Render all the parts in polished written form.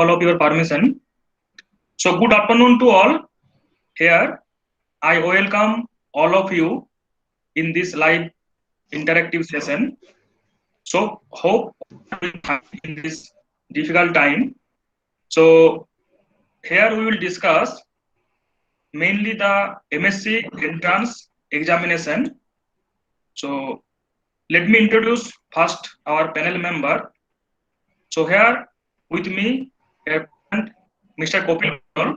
all of your permission. So good afternoon to all. Here I welcome all of you in this live interactive session. So hope in this difficult time. So here we will discuss mainly the MSc entrance examination. So let me introduce first our panel member. So here with me, Mr. Kopil Mandal,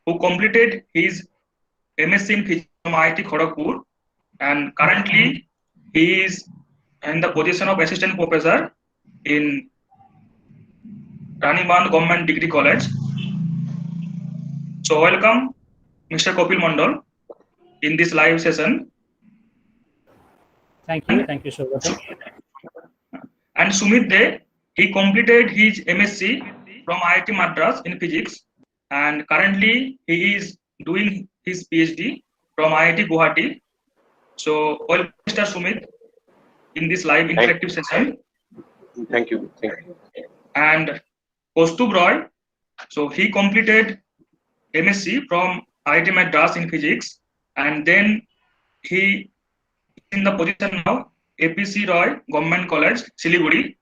who completed his MSc in Physics from IIT Kharagpur, and currently he is in the position of assistant professor in Rani Band Government Degree College. So welcome, Mr. Kopil Mandal, in this live session. Thank you, Saugata. And Sumit De, he completed his MSc from IIT Madras in Physics, and currently he is doing his PhD from IIT Guwahati. So welcome, Mr. Sumit, in this live interactive session. Thank you. And Kaustubh Roy, so he completed MSc from IIT Madras in Physics, and then he is in the position now APC Roy Government College, Siliguri.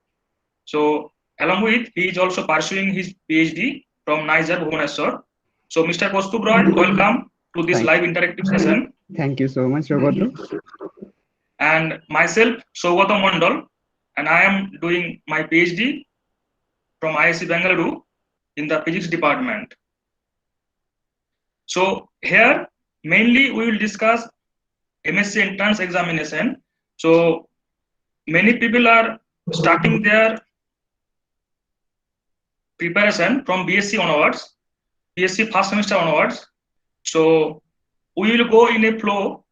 So along with, he is also pursuing his PhD from Niger, Bhubaneswar. So Mr. Kaustubh Roy, welcome to this live interactive session. Thank you so much, Saugata. And myself, Saugata Mandal, and I am doing my PhD from IISc Bengaluru in the physics department. So here mainly we will discuss MSc entrance examination. So many people are starting their preparation from BSc onwards, BSc first semester onwards. So we will go in a flow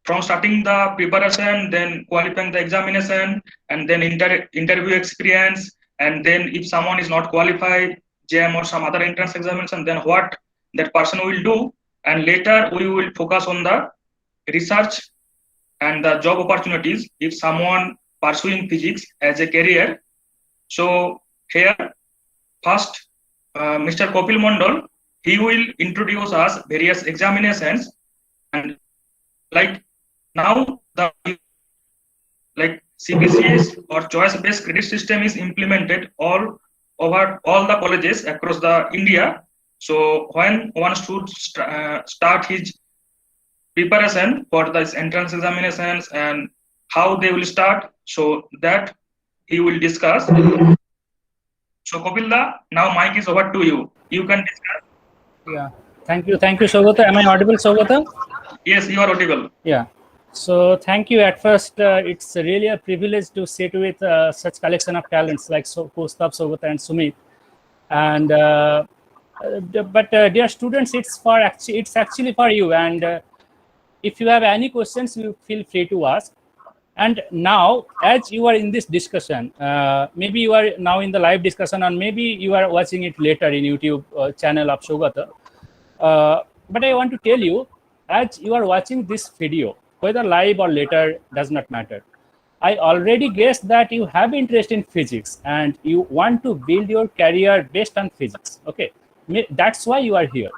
from starting the preparation, then qualifying the examination, and then interview experience, and then if someone is not qualified, JAM or some other entrance examination, then what that person will do, and later we will focus on the research and the job opportunities if someone pursuing physics as a career. So here first Mr. Kopil Mandal, he will introduce us various examinations, and like now the CBCS or choice based credit system is implemented all over all the colleges across the India. So when one should start his preparation for this entrance examinations and how they will start, so that he will discuss. So Kopilda, now mic is over to you. You can discuss. Yeah, thank you, Saugata. Am I audible, Saugata? Yes, you are audible. Yeah. So thank you. At first, it's really a privilege to sit with such collection of talents like Kaustubh, Saugata, and Sumit. And but dear students, it's actually for you. And if you have any questions, you feel free to ask. And now, as you are in this discussion, maybe you are now in the live discussion, or maybe you are watching it later in YouTube channel of Saugata. But I want to tell you, as you are watching this video, whether live or later, does not matter. I already guessed that you have interest in physics and you want to build your career based on physics. Okay, that's why you are here.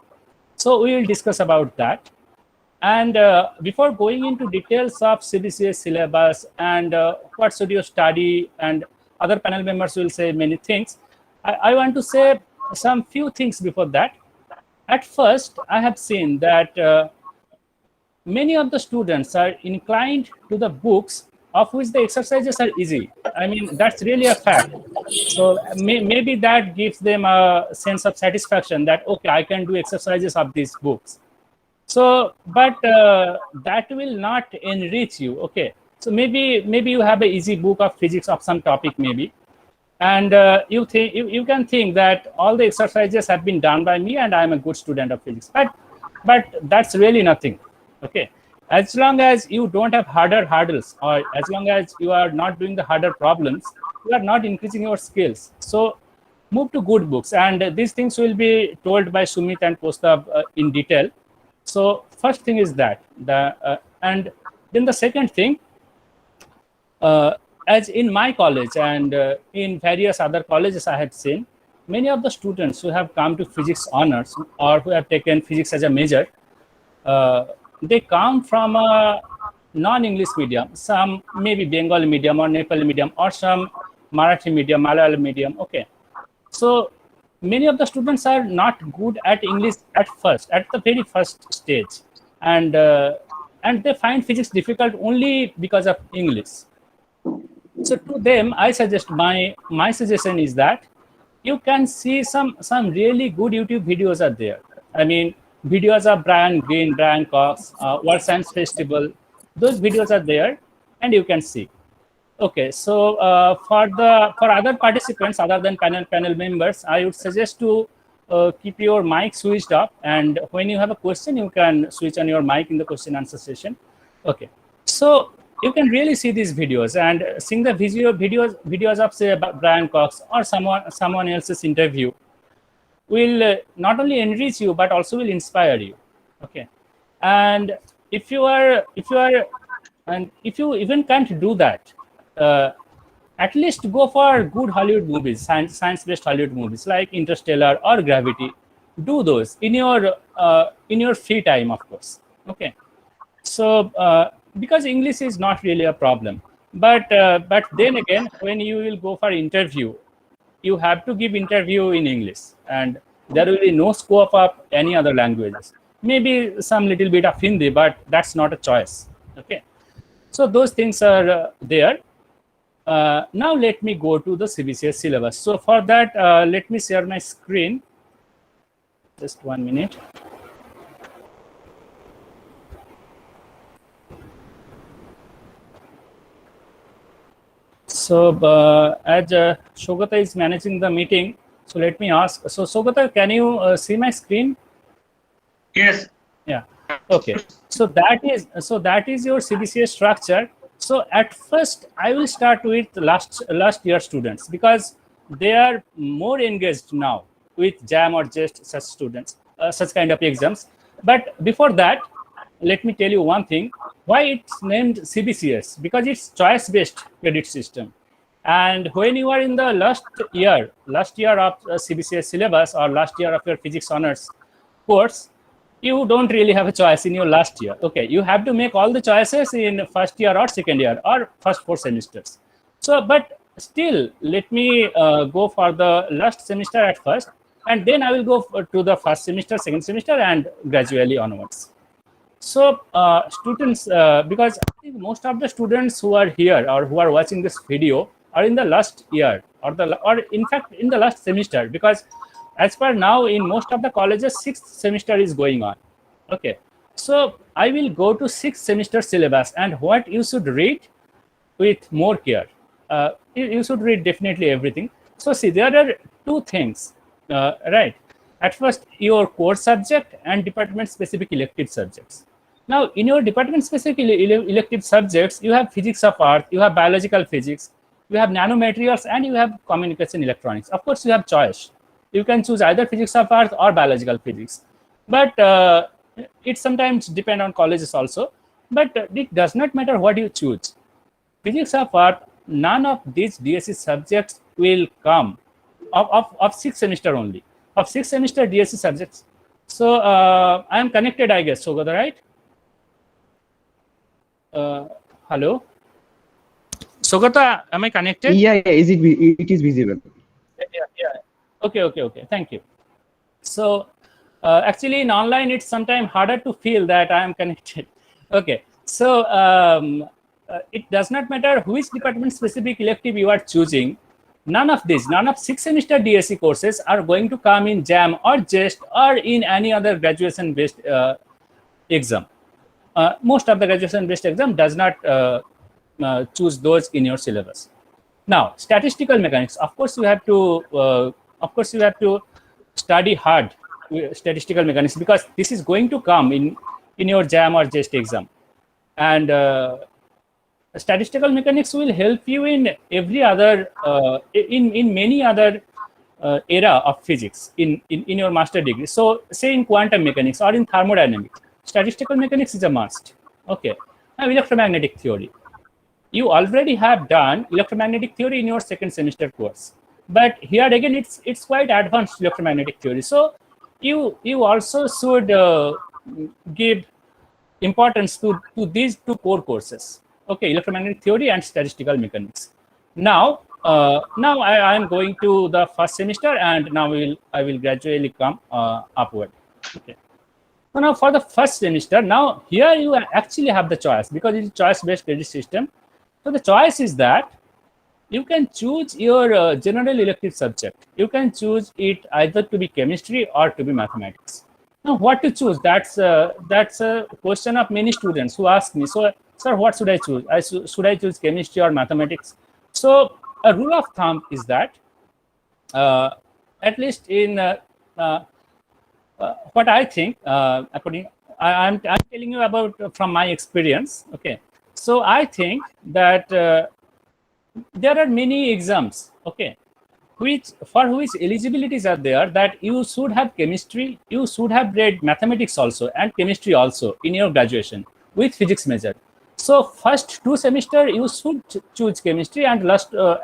So we will discuss about that. And before going into details of CBCS syllabus and what should you study, and other panel members will say many things, I want to say some few things before that. At first, I have seen that many of the students are inclined to the books of which the exercises are easy. I mean, that's really a fact. So maybe that gives them a sense of satisfaction that, okay, I can do exercises of these books. So, but that will not enrich you. Okay, so maybe you have an easy book of physics of some topic maybe, and you can think that all the exercises have been done by me and I am a good student of physics. But that's really nothing. Okay, as long as you don't have harder hurdles, or as long as you are not doing the harder problems, you are not increasing your skills. So move to good books, and these things will be told by Sumit and Kaustubh in detail. So first thing is that and then the second thing, as in my college and in various other colleges I have seen, many of the students who have come to physics honors or who have taken physics as a major, they come from a non-English medium, some maybe Bengali medium or Nepali medium or some Marathi medium, Malayalam medium. Okay, so many of the students are not good at English at the very first stage, and they find physics difficult only because of English. So to them, I suggest my suggestion is that you can see some really good YouTube videos are there. I mean, videos of Brian Greene, Brian Cox, World Science Festival. Those videos are there, and you can see. Okay, so for other participants other than panel members, I would suggest to keep your mic switched up, and when you have a question, you can switch on your mic in the question answer session. Okay, so you can really see these videos and seeing the videos of say Brian Cox or someone else's interview will not only enrich you but also will inspire you. Okay, and if you even can't do that, at least go for good Hollywood movies, science-based Hollywood movies like Interstellar or Gravity. Do those in your free time, of course. Okay, so because English is not really a problem, but then again, when you will go for interview, you have to give interview in English, and there will be no scope of any other languages. Maybe some little bit of Hindi, but that's not a choice. Okay, so those things are there. Now let me go to the CBCS syllabus. So for that, let me share my screen. Just 1 minute. So as Shogata is managing the meeting, so let me ask. So Shogata, can you see my screen? Yes. Yeah. Okay. So that is your CBCS structure. So at first, I will start with last year students because they are more engaged now with JAM or JEST such students, such kind of exams. But before that, let me tell you one thing. Why it's named CBCS? Because it's choice-based credit system. And when you are in the last year of CBCS syllabus or last year of your physics honors course, you don't really have a choice in your last year. Okay, you have to make all the choices in first year or second year or first 4 semesters. So, but still, let me go for the last semester at first, and then I will go to the first semester, second semester, and gradually onwards. So, students, because I think most of the students who are here or who are watching this video are in the last year or in fact in the last semester, because as per now, in most of the colleges, 6th semester is going on. Okay, so I will go to 6th semester syllabus and what you should read with more care. You should read definitely everything. So see, there are 2 things, right? At first, your core subject and department-specific elective subjects. Now, in your department-specific elective subjects, you have physics of earth, you have biological physics, you have nanomaterials, and you have communication electronics. Of course, you have choice. You can choose either physics of earth or biological physics, but it sometimes depends on colleges also. But it does not matter what you choose. Physics of earth, none of these DSE subjects will come of 6th semester only, of 6th semester DSE subjects. So I am connected, I guess. So go right. Hello, Sogata, am I connected? Yeah, it is visible. Yeah. Okay. Thank you. So actually in online, it's sometimes harder to feel that I am connected. Okay. So it does not matter which department specific elective you are choosing. None of 6th semester DSE courses are going to come in JAM or JEST or in any other graduation based exam. Most of the graduation based exam does not choose those in your syllabus. Now, statistical mechanics. Of course, you have to study hard statistical mechanics because this is going to come in your JAM or JEST exam, and statistical mechanics will help you in every other in many other era of physics in your master degree. So, say in quantum mechanics or in thermodynamics, statistical mechanics is a must. Okay. Now, electromagnetic theory. You already have done electromagnetic theory in your 2nd semester course. But here again, it's quite advanced electromagnetic theory. So you also should give importance to these two core courses. Okay, electromagnetic theory and statistical mechanics. Now, I am going to the first semester, and now I will gradually come upward. Okay. So now for the first semester, now here you actually have the choice because it's choice-based credit system. So the choice is that you can choose your general elective subject. You can choose it either to be chemistry or to be mathematics. Now, what to choose? That's a question of many students who ask me. So, sir, what should I choose? Should I choose chemistry or mathematics? So, a rule of thumb is that at least in what I think, I'm telling you about from my experience. Okay, so I think that there are many exams. Okay, which eligibilities are there that you should have chemistry, you should have read mathematics also and chemistry also in your graduation with physics major. So first 2 semester you should choose chemistry, and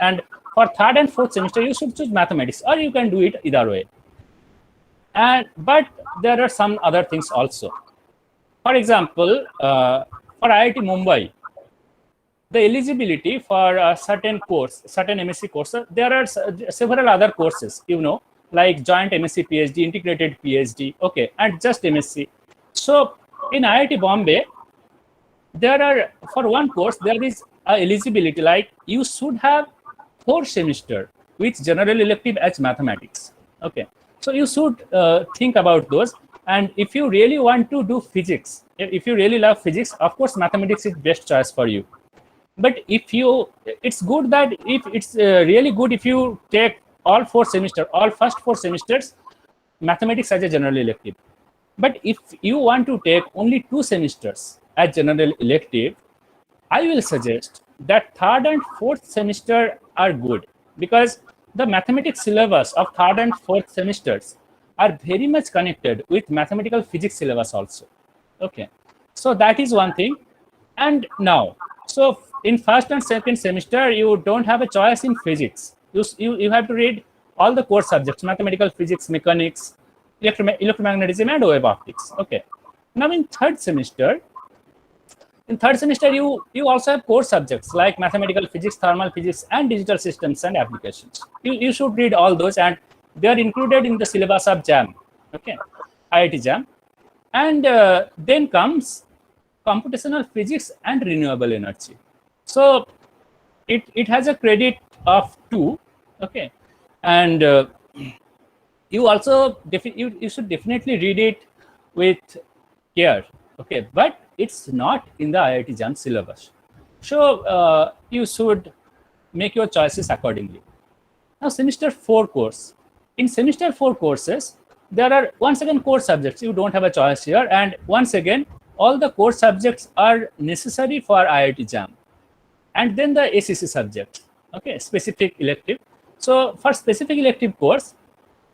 and for third and fourth semester you should choose mathematics, or you can do it either way. And but there are some other things also. For example, for IIT Mumbai, the eligibility for a certain course, certain MSc course, there are several other courses, like joint MSc PhD, integrated PhD, okay, and just MSc. So in IIT Bombay, there are, for one course, there is a eligibility like you should have 4 semester with general elective as mathematics. Okay, so you should think about those. And if you really want to do physics, if you really love physics, of course, mathematics is best choice for you. But it's good that if it's really good if you take all first 4 semesters, mathematics as a general elective. But if you want to take only 2 semesters as general elective, I will suggest that third and fourth semester are good, because the mathematics syllabus of third and fourth semesters are very much connected with mathematical physics syllabus also. Okay, so that is one thing. And now, so in first and second semester, you don't have a choice in physics. You have to read all the core subjects: mathematical physics, mechanics, electromagnetism, and wave optics. Okay. Now in third semester, you also have core subjects like mathematical physics, thermal physics, and digital systems and applications. You should read all those, and they are included in the syllabus of JAM. Okay, IIT JAM. And then comes computational physics and renewable energy. So it has a credit of 2. Okay, and you also you should definitely read it with care. Okay, but it's not in the IIT JAM syllabus. So you should make your choices accordingly. Now, semester 4 course. In semester 4 courses, there are once again core subjects. You don't have a choice here, and once again, all the core subjects are necessary for IIT JAM. And then the ACC subject, okay, specific elective. So for specific elective course,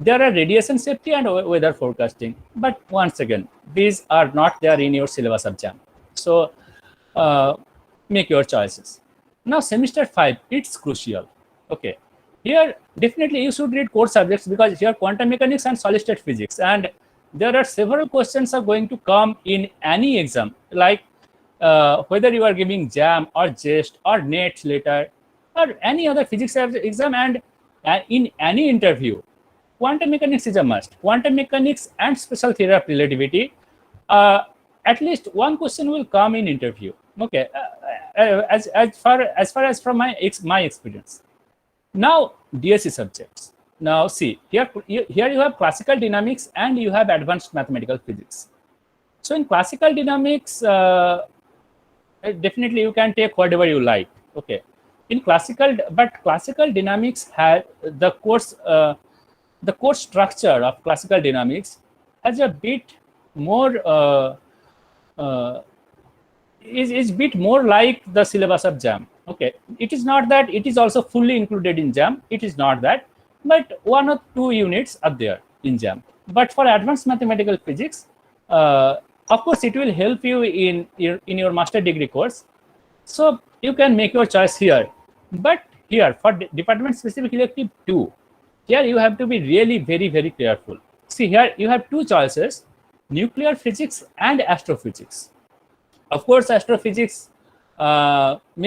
there are radiation safety and weather forecasting. But once again, these are not there in your syllabus of JAM. So make your choices. Now semester 5, it's crucial. Okay, here definitely you should read core subjects, because here quantum mechanics and solid state physics, and there are several questions are going to come in any exam, like whether you are giving JAM or JEST or NET later or any other physics exam, and in any interview, quantum mechanics is a must. Quantum mechanics and special theory of relativity, at least one question will come in interview. Okay, as far as from my experience. Now DSC subjects. Now see, here you have classical dynamics and you have advanced mathematical physics. So in classical dynamics, definitely you can take whatever you like. Okay, in classical dynamics has the course structure of classical dynamics has a bit more is bit more like the syllabus of JAM. Okay, it is not that it is also fully included in JAM. It is not that, but 1 or 2 units are there in JAM. But for advanced mathematical physics, of course, it will help you in your master degree course. So you can make your choice here. But here for department specific elective 2, here you have to be really very careful. See, here you have two choices: nuclear physics and astrophysics. Of course, astrophysics,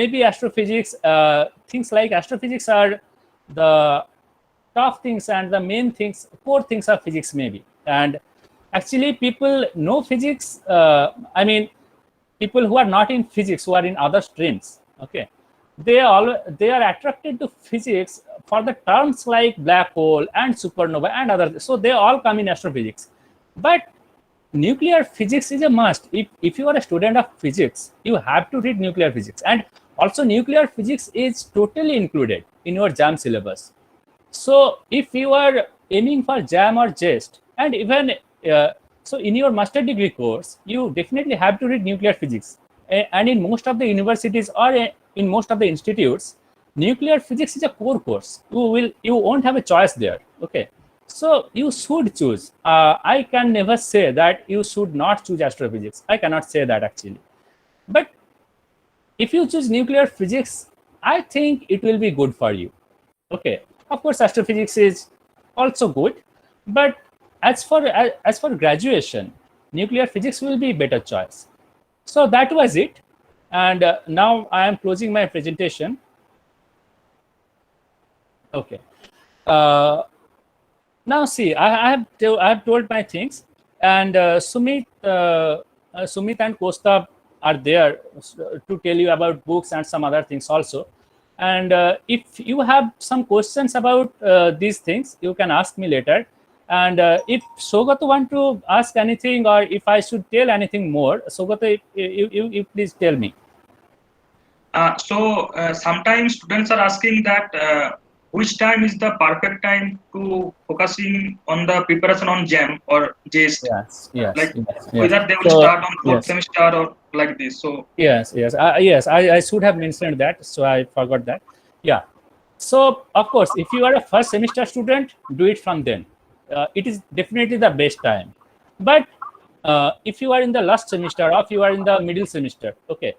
maybe astrophysics, things like astrophysics are the top things and the main things, core things of physics maybe. And actually people know physics, I mean, people who are not in physics, who are in other streams, okay, they are attracted to physics for the terms like black hole and supernova and other, so they all come in astrophysics. But nuclear physics is a must. If you are a student of physics, you have to read nuclear physics. And also nuclear physics is totally included in your JAM syllabus. So if you are aiming for JAM or JEST, and even so in your master degree course, you definitely have to read nuclear physics. And in most of the universities or in most of the institutes, nuclear physics is a core course. You won't have a choice there. Okay. So you should choose. I can never say that you should not choose astrophysics. I cannot say that actually. But if you choose nuclear physics, I think it will be good for you. Okay. Of course, astrophysics is also good, but as for graduation, nuclear physics will be a better choice. So that was it. And now I am closing my presentation. Okay. Now see, I have told my things, and Sumit and Kostab are there to tell you about books and some other things also. And if you have some questions about these things, you can ask me later. And if Sougata want to ask anything, or if I should tell anything more, Sougata, you please tell me. Sometimes students are asking that which time is the perfect time to focusing on the preparation on JAM or JEST? Yes. Whether they will start on fourth semester or like this. So yes, I should have mentioned that, so I forgot that. Yeah. So of course, if you are a first semester student, do it from then. It is definitely the best time. But if you are in the last semester, or if you are in the middle semester, okay,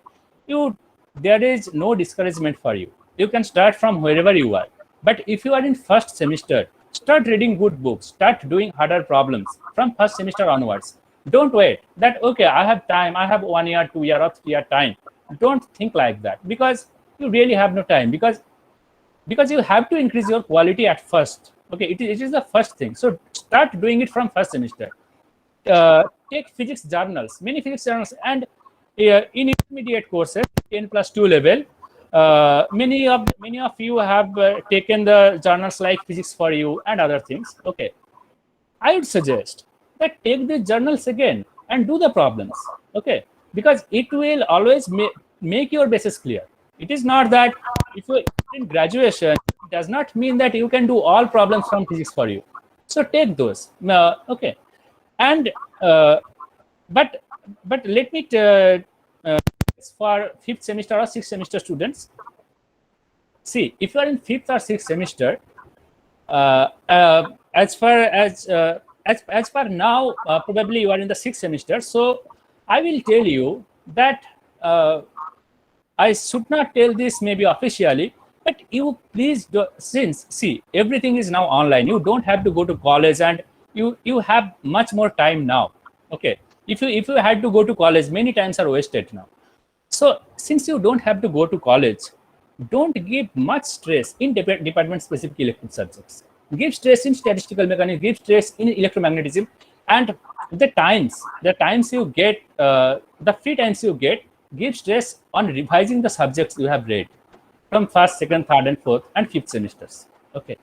there is no discouragement for you. You can start from wherever you are. But if you are in first semester, start reading good books, start doing harder problems from first semester onwards. Don't wait that, okay, I have time, I have 1 year, 2 year, or 3 year time. Don't think like that, because you really have no time, because you have to increase your quality at first. Okay, it is the first thing. So start doing it from first semester. Take physics journals, many physics journals, and in intermediate courses, 10+2 level, many of you have taken the journals like Physics for You and other things. Okay, I would suggest that take the journals again and do the problems. Okay, because it will always make your basis clear. It is not that if you in graduation, it does not mean that you can do all problems from Physics for You. So take those. Okay, and but let me for 5th semester or 6th semester students. See, if you are in 5th or 6th semester, as far now, probably you are in the 6th semester. So I will tell you that I should not tell this maybe officially, but you please do, since see everything is now online, you don't have to go to college, and you have much more time now. Okay, if you had to go to college, many times are wasted now. So since you don't have to go to college, don't give much stress in department specific elective subjects. Give stress in statistical mechanics, give stress in electromagnetism, and the times you get, the free times you get, give stress on revising the subjects you have read from 1st, 2nd, 3rd, and 4th and 5th semesters. Okay,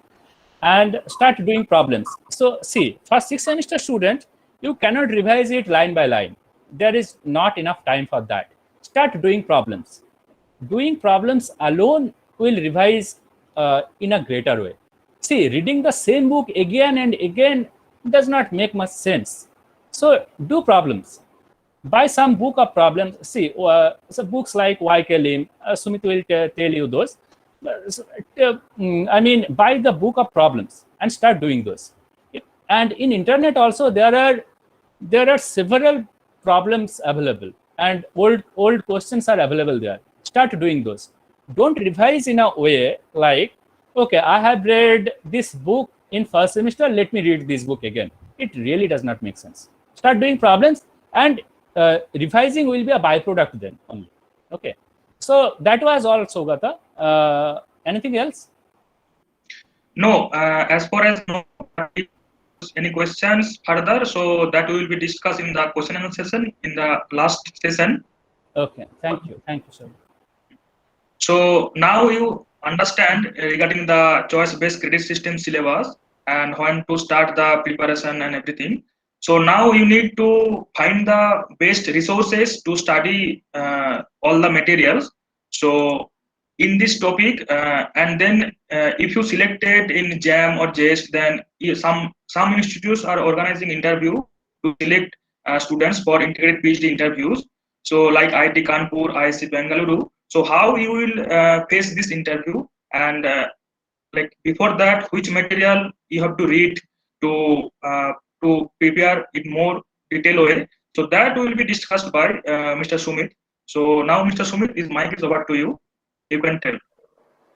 and start doing problems. So see, for 6th semester student, you cannot revise it line by line. There is not enough time for that. Start doing problems. Doing problems alone will revise in a greater way. See, reading the same book again and again does not make much sense. So do problems. Buy some book of problems. See, so books like Y.K. Lim, Sumit will tell you those. I mean, buy the book of problems and start doing those. And in internet also, there are several problems available, and old questions are available there. Start doing those. Don't revise in a way like, okay, I have read this book in first semester, let me read this book again. It really does not make sense. Start doing problems, and revising will be a byproduct then only. Okay. So that was all, Saugata. Anything else? No, as far as no any questions further, so that we will be discussed in the question and answer session in the last session. Okay. Thank you. Thank you, sir. So now you understand regarding the choice-based credit system syllabus and when to start the preparation and everything. So now you need to find the best resources to study all the materials. So in this topic, and then if you selected in JAM or JEST, then some institutes are organizing interview to select students for integrated PhD interviews. So like IIT Kanpur, IIC Bengaluru. So how you will face this interview, and like before that, which material you have to read to prepare in more detailed way. So that will be discussed by Mr. Sumit. So now, Mr. Sumit, his mic is over to you. You can tell.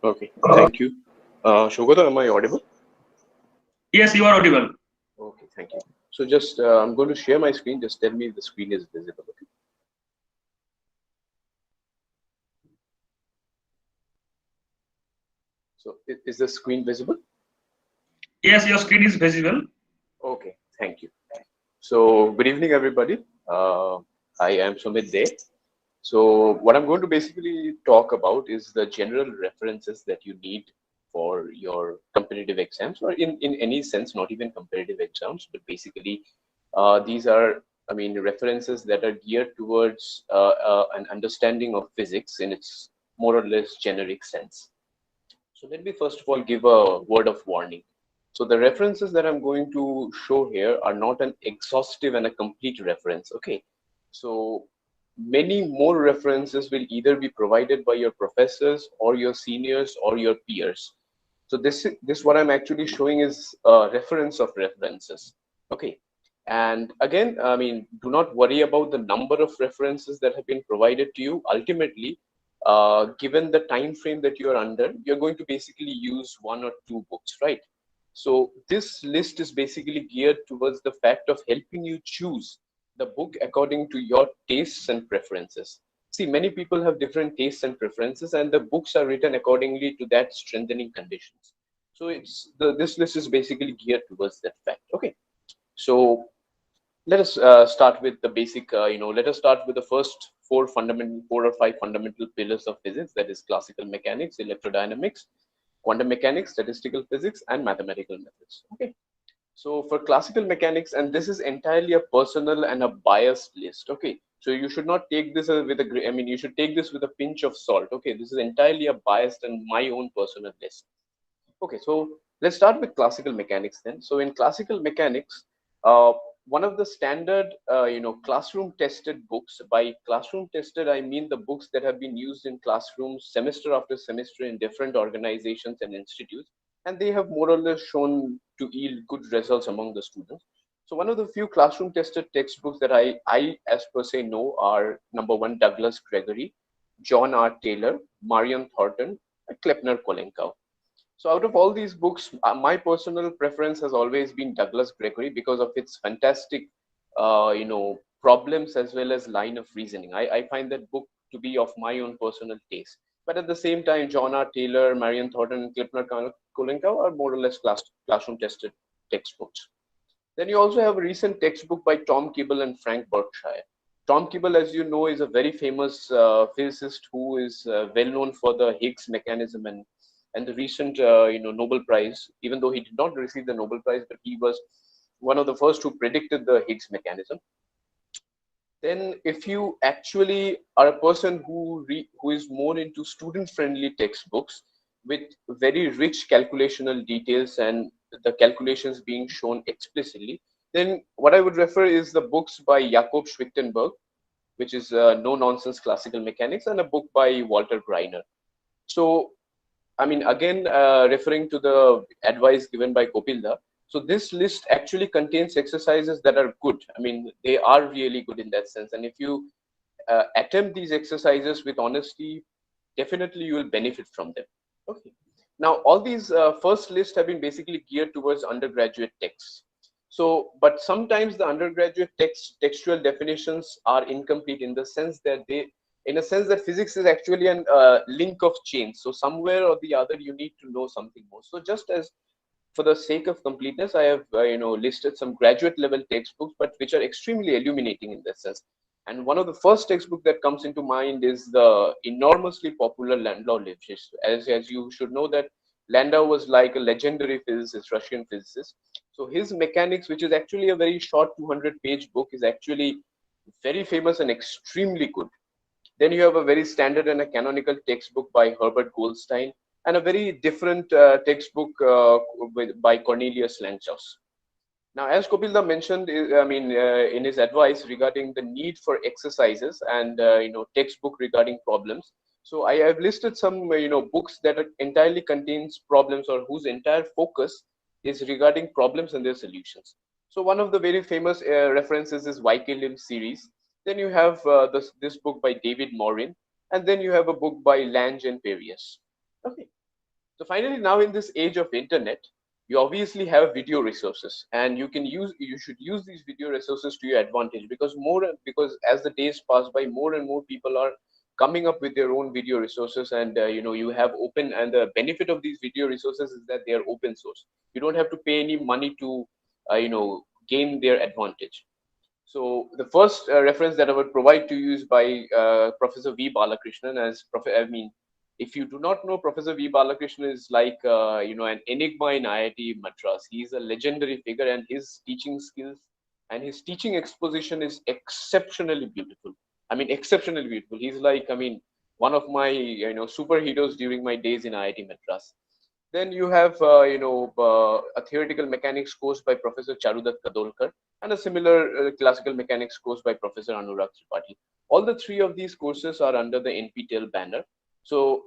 Okay, thank you. Saugata, am I audible? Yes, you are audible. Okay, thank you. So just I'm going to share my screen. Just tell me if the screen is visible. Okay. So is the screen visible? Yes, your screen is visible. Okay, thank you. So good evening, everybody. I am Sumit De. So what I'm going to basically talk about is the general references that you need for your competitive exams, or in any sense, not even competitive exams, but basically these are, I mean, references that are geared towards an understanding of physics in its more or less generic sense. So let me first of all give a word of warning. So the references that I'm going to show here are not an exhaustive and a complete reference. Okay. So many more references will either be provided by your professors or your seniors or your peers. So this what I'm actually showing is a reference of references. Okay. And again, I mean, do not worry about the number of references that have been provided to you. Ultimately, given the time frame that you are under, you're going to basically use one or two books, right? So this list is basically geared towards the fact of helping you choose the book according to your tastes and preferences. See, many people have different tastes and preferences, and the books are written accordingly to that strengthening conditions. So this list is basically geared towards that fact. Okay, so let us start with the basic. Let us start with the first four or five fundamental pillars of physics. That is classical mechanics, electrodynamics, quantum mechanics, statistical physics, and mathematical methods. Okay. So for classical mechanics, and this is entirely a personal and a biased list. Okay. So you should not take this with a, I mean, you should take this with a pinch of salt. Okay. This is entirely a biased and my own personal list. Okay. So let's start with classical mechanics then. So in classical mechanics, one of the standard, classroom tested books, by classroom tested, I mean the books that have been used in classrooms semester after semester in different organizations and institutes, and they have more or less shown to yield good results among the students. So one of the few classroom tested textbooks that I as per se know are number one, Douglas Gregory, John R. Taylor, Marion Thornton, and Klepner-Kolenkow. So out of all these books, my personal preference has always been Douglas Gregory because of its fantastic, problems as well as line of reasoning. I find that book to be of my own personal taste. But at the same time, John R. Taylor, Marion Thornton, and Klepner-Kolenkow are more or less classroom tested textbooks. Then you also have a recent textbook by Tom Kibble and Frank Berkshire. Tom Kibble, as you know, is a very famous physicist who is well known for the Higgs mechanism and the recent Nobel Prize, even though he did not receive the Nobel Prize, but he was one of the first who predicted the Higgs mechanism. Then if you actually are a person who is more into student-friendly textbooks with very rich calculational details and the calculations being shown explicitly, then what I would refer is the books by Jakob Schwichtenberg, which is No-Nonsense Classical Mechanics, and a book by Walter Greiner. So I mean, again, referring to the advice given by Kopilda, so this list actually contains exercises that are good. I mean, they are really good in that sense. And if you attempt these exercises with honesty, definitely you will benefit from them. Okay. Now, all these first lists have been basically geared towards undergraduate texts. So, but sometimes the undergraduate textual definitions are incomplete in the sense that physics is actually an link of chains. So somewhere or the other, you need to know something more. So just as for the sake of completeness, I have listed some graduate level textbooks, but which are extremely illuminating in that sense. And one of the first textbook that comes into mind is the enormously popular Landau literature. As you should know that Landau was like a legendary physicist, Russian physicist. So his mechanics, which is actually a very short 200-page book, is actually very famous and extremely good. Then you have a very standard and a canonical textbook by Herbert Goldstein, and a very different textbook by Cornelius Lanczos. Now, as Kopilda mentioned, in his advice regarding the need for exercises and textbook regarding problems. So I have listed some books that entirely contains problems or whose entire focus is regarding problems and their solutions. So one of the very famous references is YK Lim series. Then you have this book by David Morin, and then you have a book by Lange and Perrius. Okay. So finally, now in this age of internet, you obviously have video resources, and you should use these video resources to your advantage, because as the days pass by, more and more people are coming up with their own video resources, and you have open, and the benefit of these video resources is that they are open source. You don't have to pay any money to gain their advantage. So the first reference that I would provide to you is by Professor V. Balakrishnan. If you do not know, Professor V. Balakrishnan is like an enigma in IIT Madras. He is a legendary figure, and his teaching skills and his teaching exposition is exceptionally beautiful. Exceptionally beautiful. He's like, one of my superheroes during my days in IIT Madras. Then you have a theoretical mechanics course by Professor Charudat Kadolkar, and a similar classical mechanics course by Professor Anurag Tripathi. All the three of these courses are under the NPTEL banner. So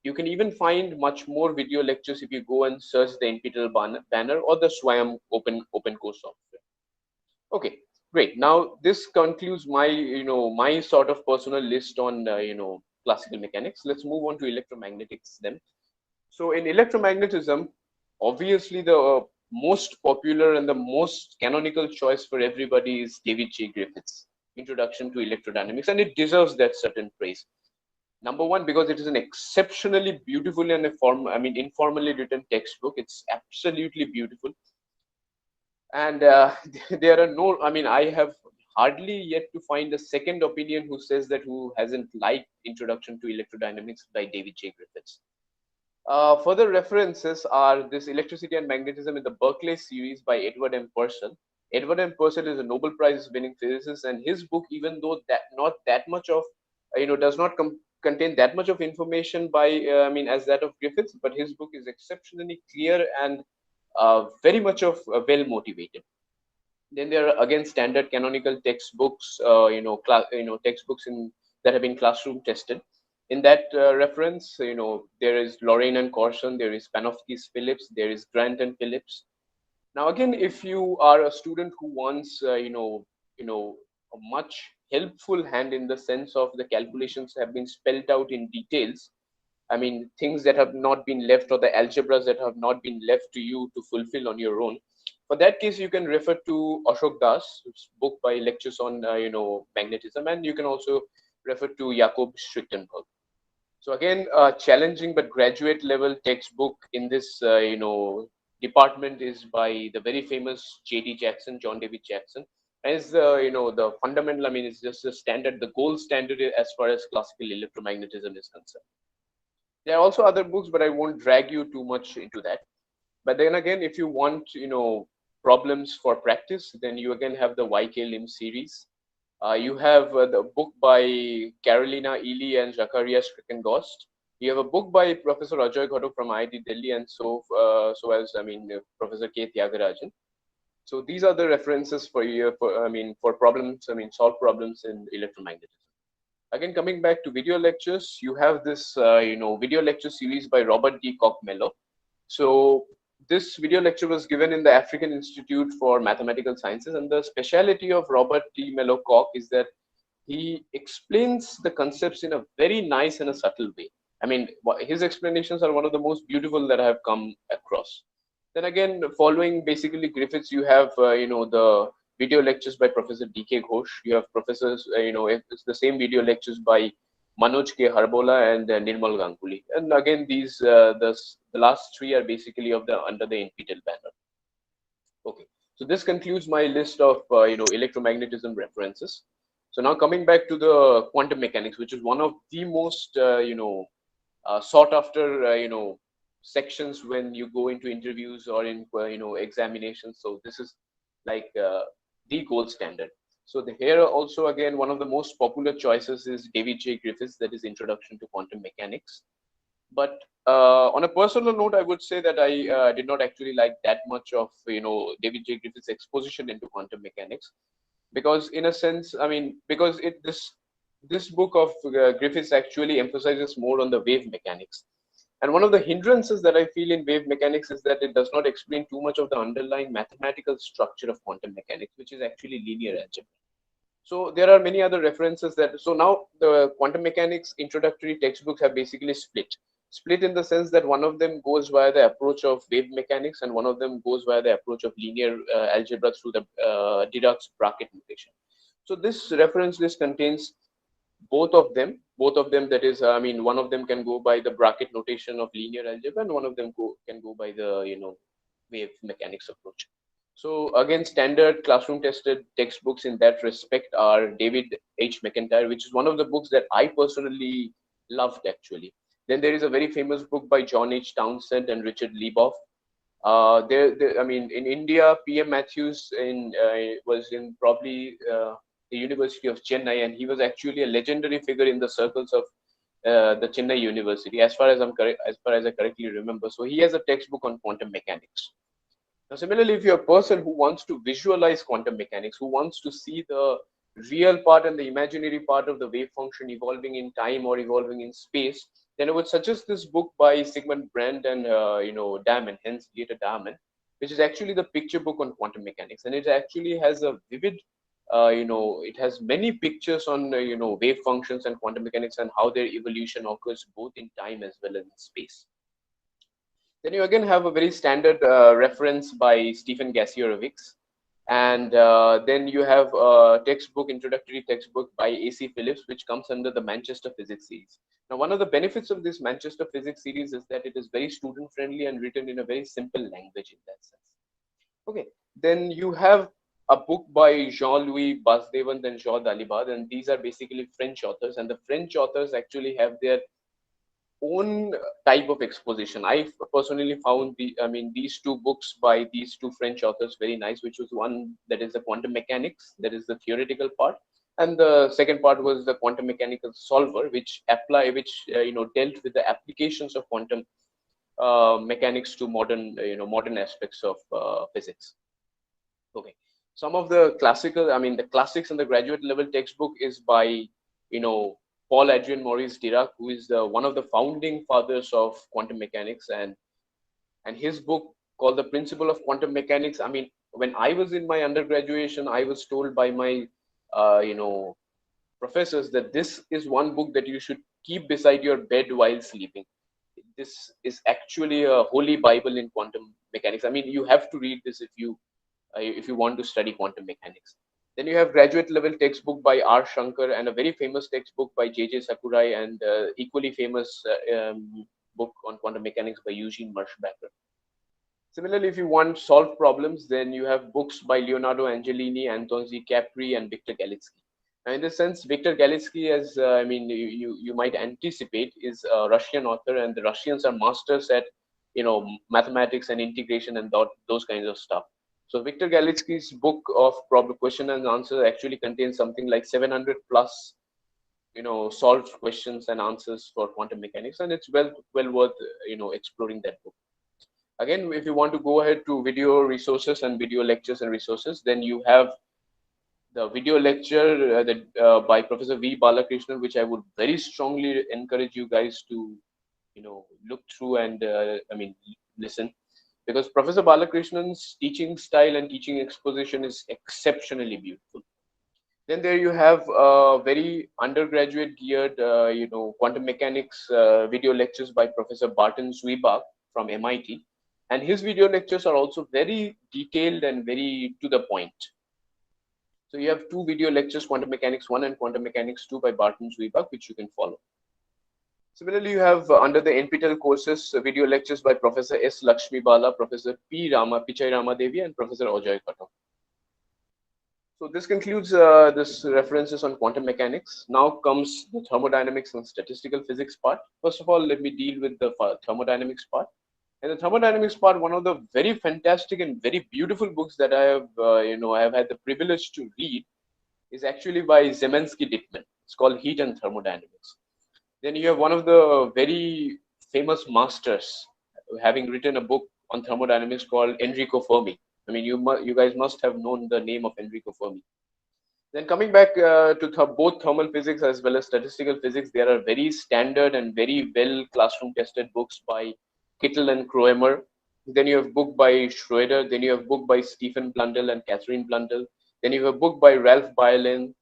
you can even find much more video lectures if you go and search the NPTEL banner or the SWAYAM open course software. Okay, great. Now this concludes my my sort of personal list on classical mechanics. Let's move on to electromagnetics then. So in electromagnetism, obviously the most popular and the most canonical choice for everybody is David J. Griffith's Introduction to Electrodynamics, and it deserves that certain praise. Number one, because it is an exceptionally beautiful and informally written textbook. It's absolutely beautiful. And there are no, I have hardly yet to find a second opinion who hasn't liked Introduction to Electrodynamics by David J. Griffiths. Further references are this Electricity and Magnetism in the Berkeley series by Edward M. Purcell. Edward M. Purcell is a Nobel Prize winning physicist, and his book, even though does not contain that much of information by as that of Griffiths, but his book is exceptionally clear and very much of well motivated. Then there are again standard canonical textbooks, textbooks that have been classroom tested. In that reference, there is Lorraine and Corson, there is Panofsky's Phillips, there is Grant and Phillips. Now, again, if you are a student who wants, a much helpful hand in the sense of the calculations have been spelled out in details, things that have not been left, or the algebras that have not been left to you to fulfill on your own. For that case, you can refer to Ashok Das' book by Lectures on, Magnetism, and you can also refer to Jakob Schrittenberg. So again, challenging but graduate level textbook in this, department is by the very famous J.D. Jackson, John David Jackson. As the fundamental, it's just the standard, the gold standard as far as classical electromagnetism is concerned. There are also other books, but I won't drag you too much into that. But then again, if you want, problems for practice, then you again have the YK Lim series. You have the book by Carolina Ely and Zacharias Krikengost. You have a book by Professor Ajoy Ghatok from IIT Delhi, and Professor K. Tyagarajan. So these are the references for problems, solve problems in electromagnetism. Again, coming back to video lectures, you have this, video lecture series by Robert D. Koch-Mello. So this video lecture was given in the African Institute for Mathematical Sciences, and the speciality of Robert D. Mello-Koch is that he explains the concepts in a very nice and a subtle way. I mean, his explanations are one of the most beautiful that I have come across. Then again, following basically Griffiths, you have the video lectures by Professor D.K. Ghosh. You have professors, it's the same video lectures by Manoj K. Harbola and Nirmal Ganguly. And again, these the last three are basically under the NPTEL banner. Okay, so this concludes my list of electromagnetism references. So now coming back to the quantum mechanics, which is one of the most sought after sections when you go into interviews or in examinations. So this is like the gold standard. So here also again one of the most popular choices is David J. Griffiths, that is Introduction to Quantum Mechanics. But on a personal note, I would say that I did not actually like that much of David J. Griffiths' exposition into quantum mechanics, because in a sense, I mean, because this book of Griffiths actually emphasizes more on the wave mechanics. And one of the hindrances that I feel in wave mechanics is that it does not explain too much of the underlying mathematical structure of quantum mechanics, which is actually linear algebra. So there are many other references so now the quantum mechanics introductory textbooks have basically split in the sense that one of them goes via the approach of wave mechanics and one of them goes via the approach of linear algebra through the Dirac's bracket notation. So this reference list contains both of them, that is, I mean, one of them can go by the bracket notation of linear algebra and one of them can go by the wave mechanics approach. So again, standard classroom tested textbooks in that respect are David H. McIntyre, which is one of the books that I personally loved actually. Then there is a very famous book by John H. Townsend and Richard Lieboff. I mean, in India, P.M. Matthews was in probably the University of Chennai, and he was actually a legendary figure in the circles of the Chennai University, as far as I correctly remember. So he has a textbook on quantum mechanics. Now, similarly, if you're a person who wants to visualize quantum mechanics, who wants to see the real part and the imaginary part of the wave function evolving in time or evolving in space, then I would suggest this book by Sigmund Brand and Diamond, hence Dieter Diamond, which is actually the picture book on quantum mechanics, and it actually has a vivid, it has many pictures on wave functions and quantum mechanics and how their evolution occurs both in time as well as in space. Then you again have a very standard reference by Stephen Gasiorowicz. And then you have a introductory textbook by A.C. Phillips, which comes under the Manchester Physics series. Now, one of the benefits of this Manchester Physics series is that it is very student friendly and written in a very simple language in that sense. Okay, then you have a book by Jean-Louis Basdevant and Jean Dalibard, and these are basically French authors, and the French authors actually have their own type of exposition. I personally found these two books by these two French authors very nice, which was one that is the quantum mechanics, that is the theoretical part, and the second part was the quantum mechanical solver, which dealt with the applications of quantum mechanics to modern aspects of physics. Okay, some of the the classics and the graduate level textbook is by Paul Adrien Maurice Dirac, who is one of the founding fathers of quantum mechanics, and his book called The Principle of Quantum Mechanics. I mean, when I was in my undergraduation, I was told by my professors that this is one book that you should keep beside your bed while sleeping. This is actually a holy Bible in quantum mechanics. I mean, you have to read this if you want to study quantum mechanics. Then you have graduate level textbook by R. Shankar and a very famous textbook by J.J. Sakurai, and equally famous book on quantum mechanics by Eugene Merschbacher. Similarly, if you want solved problems, then you have books by Leonardo Angelini, Anton Z. Capri, and Victor Galitsky. Now, in this sense, Victor Galitsky, as you might anticipate, is a Russian author, and the Russians are masters at mathematics and integration and those kinds of stuff. So Victor Galitsky's book of problem question and answer actually contains something like 700 plus, solved questions and answers for quantum mechanics, and it's well worth exploring that book. Again, if you want to go ahead to video resources and video lectures and resources, then you have the video lecture by Professor V. Balakrishnan, which I would very strongly encourage you guys to look through and listen. Because Professor Balakrishnan's teaching style and teaching exposition is exceptionally beautiful. Then there you have very undergraduate geared, quantum mechanics video lectures by Professor Barton Zweibach from MIT. And his video lectures are also very detailed and very to the point. So you have two video lectures, Quantum Mechanics 1 and Quantum Mechanics 2 by Barton Zweibach, which you can follow. Similarly, you have under the NPTEL courses, video lectures by Professor S. Lakshmi Bala, Professor Pichai Ramadevi, and Professor Ajoy Kato. So this concludes this references on quantum mechanics. Now comes the thermodynamics and statistical physics part. First of all, let me deal with the thermodynamics part. And the thermodynamics part, one of the very fantastic and very beautiful books that I have, I have had the privilege to read, is actually by Zemensky-Dickman. It's called Heat and Thermodynamics. Then you have one of the very famous masters having written a book on thermodynamics called Enrico Fermi. I mean, you guys must have known the name of Enrico Fermi. Then coming back to both thermal physics as well as statistical physics, there are very standard and very well classroom tested books by Kittel and Kroemer. Then you have a book by Schroeder. Then you have a book by Stephen Blundell and Catherine Blundell. Then you have a book by Ralph Bailyn.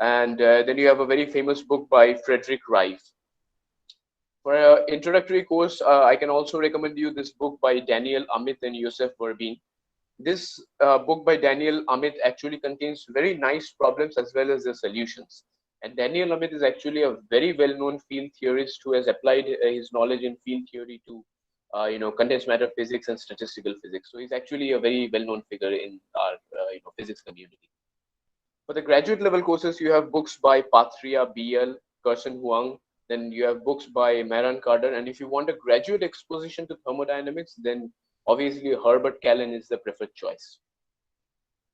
And then you have a very famous book by Frederick Rife. For an introductory course, I can also recommend you this book by Daniel Amit and Yosef Verbin. This book by Daniel Amit actually contains very nice problems as well as the solutions. And Daniel Amit is actually a very well-known field theorist who has applied his knowledge in field theory to, condensed matter physics and statistical physics. So he's actually a very well-known figure in our, physics community. For the graduate level courses, you have books by Patria, BL, Kersen Huang. Then you have books by Mehran Carter. And if you want a graduate exposition to thermodynamics, then obviously Herbert Callan is the preferred choice.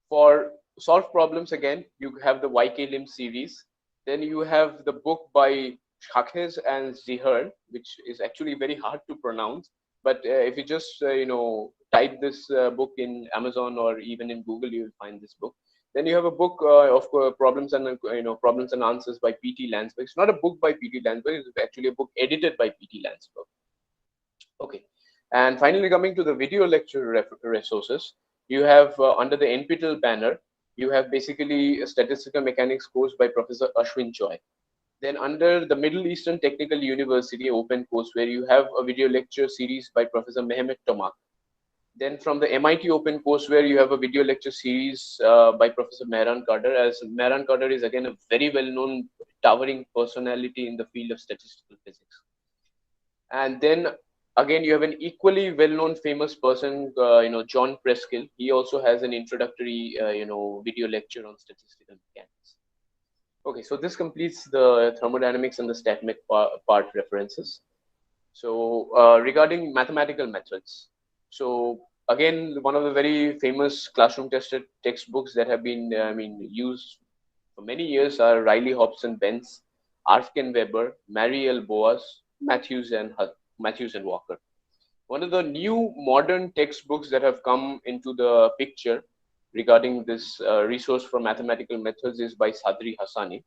For solved problems, again, you have the YK Lim series. Then you have the book by Shakhes and Zihar, which is actually very hard to pronounce. But if you just type this book in Amazon or even in Google, you will find this book. Then you have a book of problems and problems and answers by P.T. Landsberg. It's not a book by P.T. Landsberg. It's actually a book edited by P.T. Landsberg. Okay. And finally, coming to the video lecture resources, you have under the NPTEL banner, you have basically a statistical mechanics course by Professor Ashwin Choi. Then under the Middle Eastern Technical University open course, where you have a video lecture series by Professor Mehmet Tomak. Then from the MIT open course, where you have a video lecture series by Professor Mehran Carter, as Mehran Carter is again a very well-known towering personality in the field of statistical physics. And then again, you have an equally well-known famous person, John Preskill. He also has an introductory, video lecture on statistical mechanics. Okay, so this completes the thermodynamics and the StatMech part references. So regarding mathematical methods, so again, one of the very famous classroom tested textbooks that have been, used for many years are Riley Hobson Benz, Arfken Weber, Mary L. Boas, Matthews and Walker. One of the new modern textbooks that have come into the picture regarding this resource for mathematical methods is by Sadri Hassani.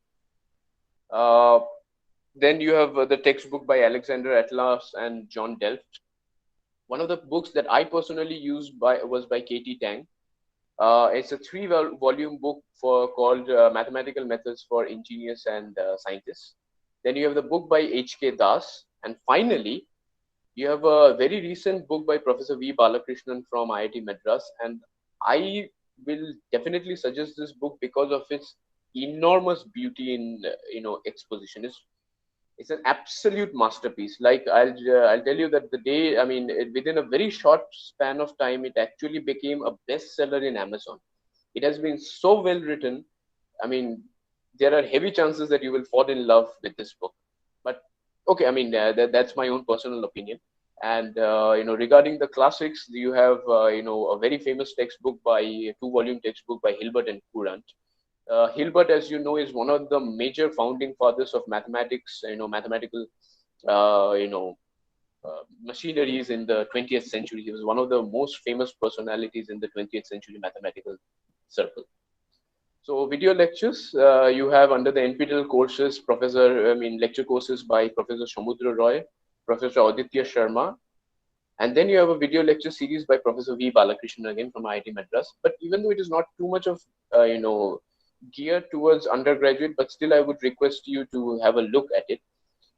Then you have the textbook by Alexander Atlas and John Delft. One of the books that I personally used was by Katie Tang. It's a 3-volume book called Mathematical Methods for Engineers and Scientists. Then you have the book by H.K. Das. And finally, you have a very recent book by Professor V. Balakrishnan from IIT Madras. And I will definitely suggest this book because of its enormous beauty in, exposition. It's an absolute masterpiece. Like I'll tell you that within a very short span of time, it actually became a bestseller in Amazon. It has been so well written. I mean, there are heavy chances that you will fall in love with this book. But okay, that's my own personal opinion. And regarding the classics, you have a very famous textbook by 2-volume textbook by Hilbert and Courant. Hilbert, as you know, is one of the major founding fathers of mathematics, mathematical, machineries in the 20th century. He was one of the most famous personalities in the 20th century mathematical circle. So video lectures, you have under the NPTEL courses, lecture courses by Professor Samudra Roy, Professor Aditya Sharma, and then you have a video lecture series by Professor V. Balakrishnan again from IIT Madras. But even though it is not too much of, geared towards undergraduate, but still I would request you to have a look at it.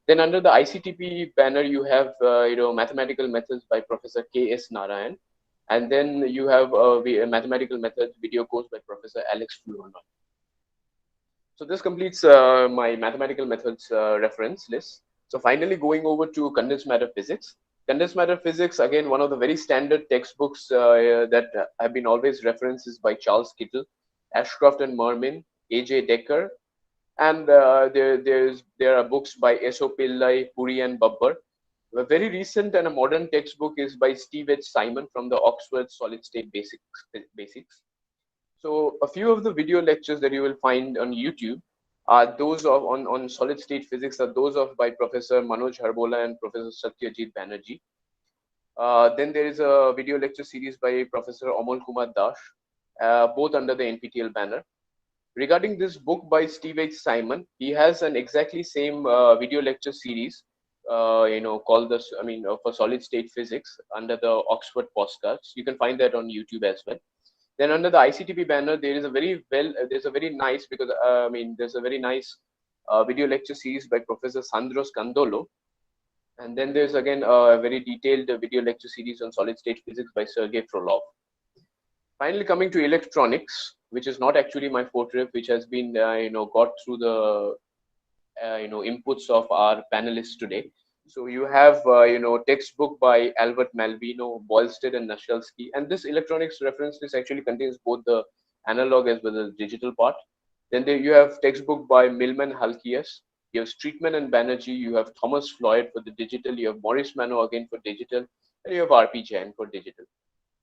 Then under the ICTP banner, you have mathematical methods by Professor K.S. Narayan, and then you have a mathematical methods video course by Professor Alex Flournoy. So this completes my mathematical methods reference list. So finally going over to condensed matter physics. Condensed matter physics, again, one of the very standard textbooks that have been always referenced is by Charles Kittle, Ashcroft and Mermin, A.J. Decker, and there are books by S.O. Pillai, Puri and Babbar. A very recent and a modern textbook is by Steve H. Simon from the Oxford Solid State Basics. So a few of the video lectures that you will find on YouTube are those of on solid state physics are those of by Professor Manoj Harbola and Professor Satyajit Banerjee. Then there is a video lecture series by Professor Amol Kumar Das, both under the NPTEL banner. Regarding this book by Steve H. Simon, he has an exactly same video lecture series, called this, for solid state physics under the Oxford Postcards. You can find that on YouTube as well. Then under the ICTP banner, there is a very nice video lecture series by Professor Sandros Candolo. And then there's again a very detailed video lecture series on solid state physics by Sergei Frolov. Finally, coming to electronics, which is not actually my forte, which has been got through the inputs of our panelists today. So you have textbook by Albert Malvino, Boylsted and Nashelsky, and this electronics reference list actually contains both the analog as well as digital part. Then there you have textbook by Millman Halkias, you have Streetman and Banerjee, you have Thomas Floyd for the digital, you have Maurice Mano again for digital, and you have RP Jain for digital.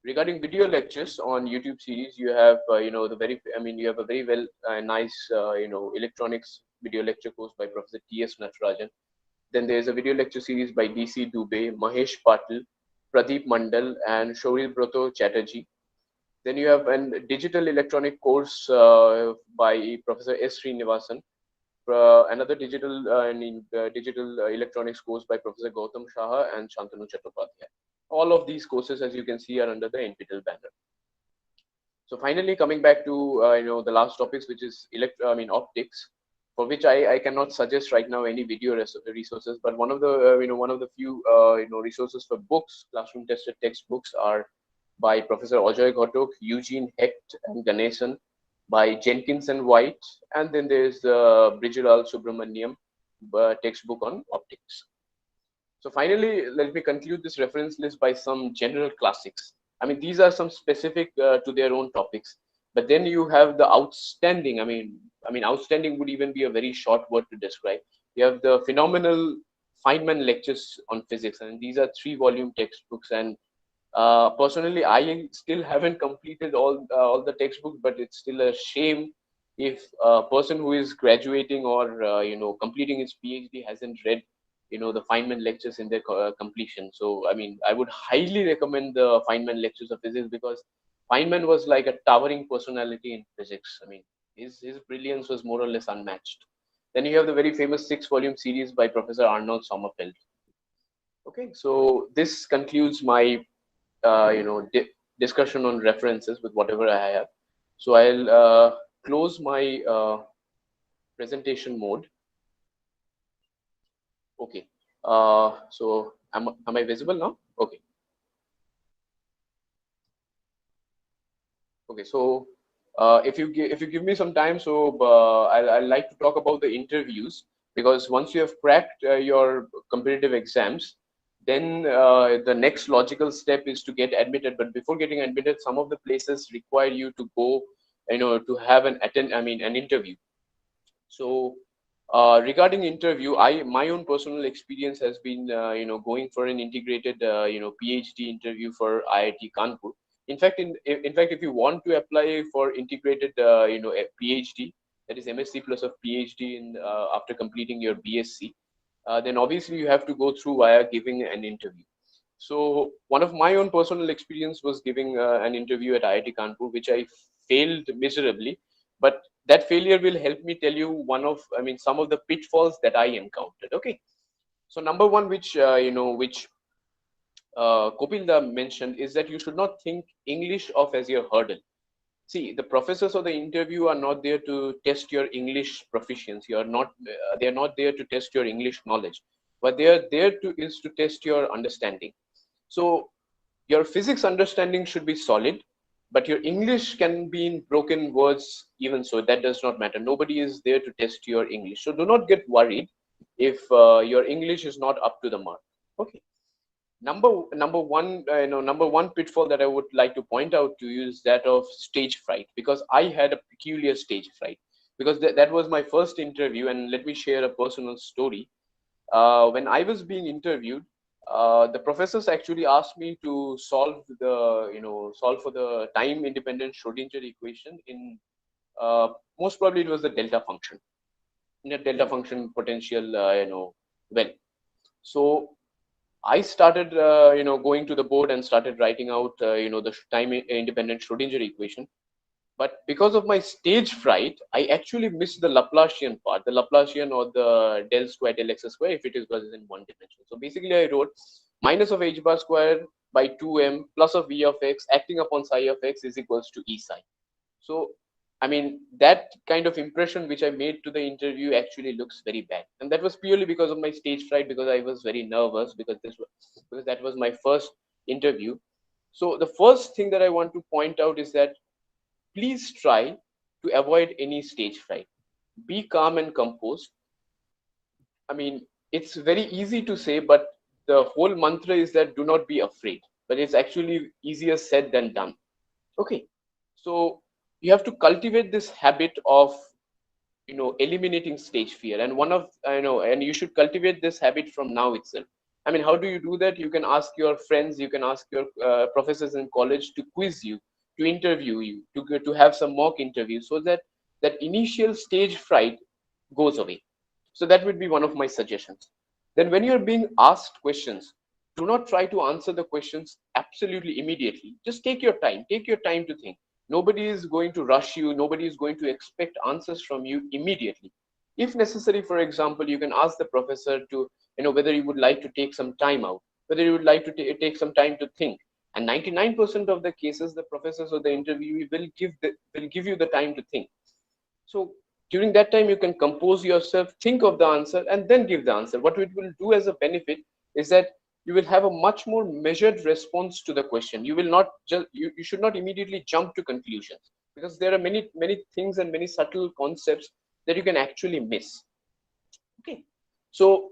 Regarding video lectures on YouTube series, you have you have a very well nice electronics video lecture course by Professor T.S. Natarajan. Then there is a video lecture series by D.C. Dubey, Mahesh Patil, Pradeep Mandal, and Shouril Broto Chatterjee. Then you have a digital electronic course by Professor S. Srinivasan, another digital electronics course by Professor Gautam Shah and Shantanu Chattopadhyay. All of these courses, as you can see, are under the NPTEL banner. So finally, coming back to the last topics, which is optics, for which I cannot suggest right now any video resources, but one of the few resources for books, classroom tested textbooks, are by Professor Ajoy Ghotok, Eugene Hecht and Ganesan, by Jenkins and White, and then there's Brijulal Subramaniam textbook on optics. So finally, let me conclude this reference list by some general classics. I mean, these are some specific to their own topics, but then you have the outstanding. Outstanding would even be a very short word to describe. You have the phenomenal Feynman lectures on physics, and these are 3-volume textbooks. And personally, I still haven't completed all the textbooks, but it's still a shame if a person who is graduating or completing his PhD hasn't read the Feynman lectures in their completion. So I would highly recommend the Feynman lectures of physics, because Feynman was like a towering personality in physics. His brilliance was more or less unmatched. Then you have the very famous 6-volume series by Professor Arnold Sommerfeld. Okay, so this concludes my discussion on references with whatever I have. So I'll close my presentation mode. Okay, so am I visible now? Okay. Okay, so if you give me some time, so I'd like to talk about the interviews, because once you have cracked your competitive exams, then the next logical step is to get admitted. But before getting admitted, some of the places require you to go, to have an interview. So regarding interview, my own personal experience has been going for an integrated PhD interview for IIT Kanpur. In fact, if you want to apply for integrated a PhD, that is MSc plus a PhD in after completing your BSc, then obviously you have to go through via giving an interview. So one of my own personal experience was giving an interview at IIT Kanpur, which I failed miserably. But that failure will help me tell you some of the pitfalls that I encountered. Okay, so number one, which Kopilda mentioned, is that you should not think English of as your hurdle. see, the professors of the interview are not there to test your English proficiency. Or not, they are not there to test your English knowledge, but they are there to test your understanding. So your physics understanding should be solid, but your English can be in broken words even so. That does not matter. Nobody is there to test your English. So do not get worried if your English is not up to the mark. Okay. Number one pitfall that I would like to point out to you is that of stage fright, because I had a peculiar stage fright, because that was my first interview. And let me share a personal story. When I was being interviewed, the professors actually asked me to solve for the time independent Schrodinger equation in most probably it was the delta function, in a delta function potential well. So I started going to the board and started writing out the time independent Schrodinger equation. But because of my stage fright, I actually missed the Laplacian part, the Laplacian or the del square del x square if it was in one dimension. So basically I wrote minus of h bar square by 2m plus of v of x acting upon psi of x is equals to e psi. So I mean, that kind of impression which I made to the interview actually looks very bad. And that was purely because of my stage fright, because I was very nervous because that was my first interview. So the first thing that I want to point out is that please try to avoid any stage fright. Be calm and composed. I mean, it's very easy to say, but the whole mantra is that do not be afraid. But it's actually easier said than done. Okay. So you have to cultivate this habit of eliminating stage fear, and and you should cultivate this habit from now itself. I mean, how do you do that? You can ask your friends, you can ask your professors in college to quiz you, to interview you, to have some mock interviews, so that that initial stage fright goes away. So that would be one of my suggestions. Then when you're being asked questions, do not try to answer the questions absolutely immediately. Just take your time to think. Nobody is going to rush you. Nobody is going to expect answers from you immediately. If necessary, for example, you can ask the professor to, whether you would like to take some time out, whether you would like to take some time to think. And 99% of the cases, the professors or the interviewee will give you the time to think. So during that time, you can compose yourself, think of the answer, and then give the answer. What it will do as a benefit is that you will have a much more measured response to the question. You will not just you should not immediately jump to conclusions, because there are many things and many subtle concepts that you can actually miss. Okay, so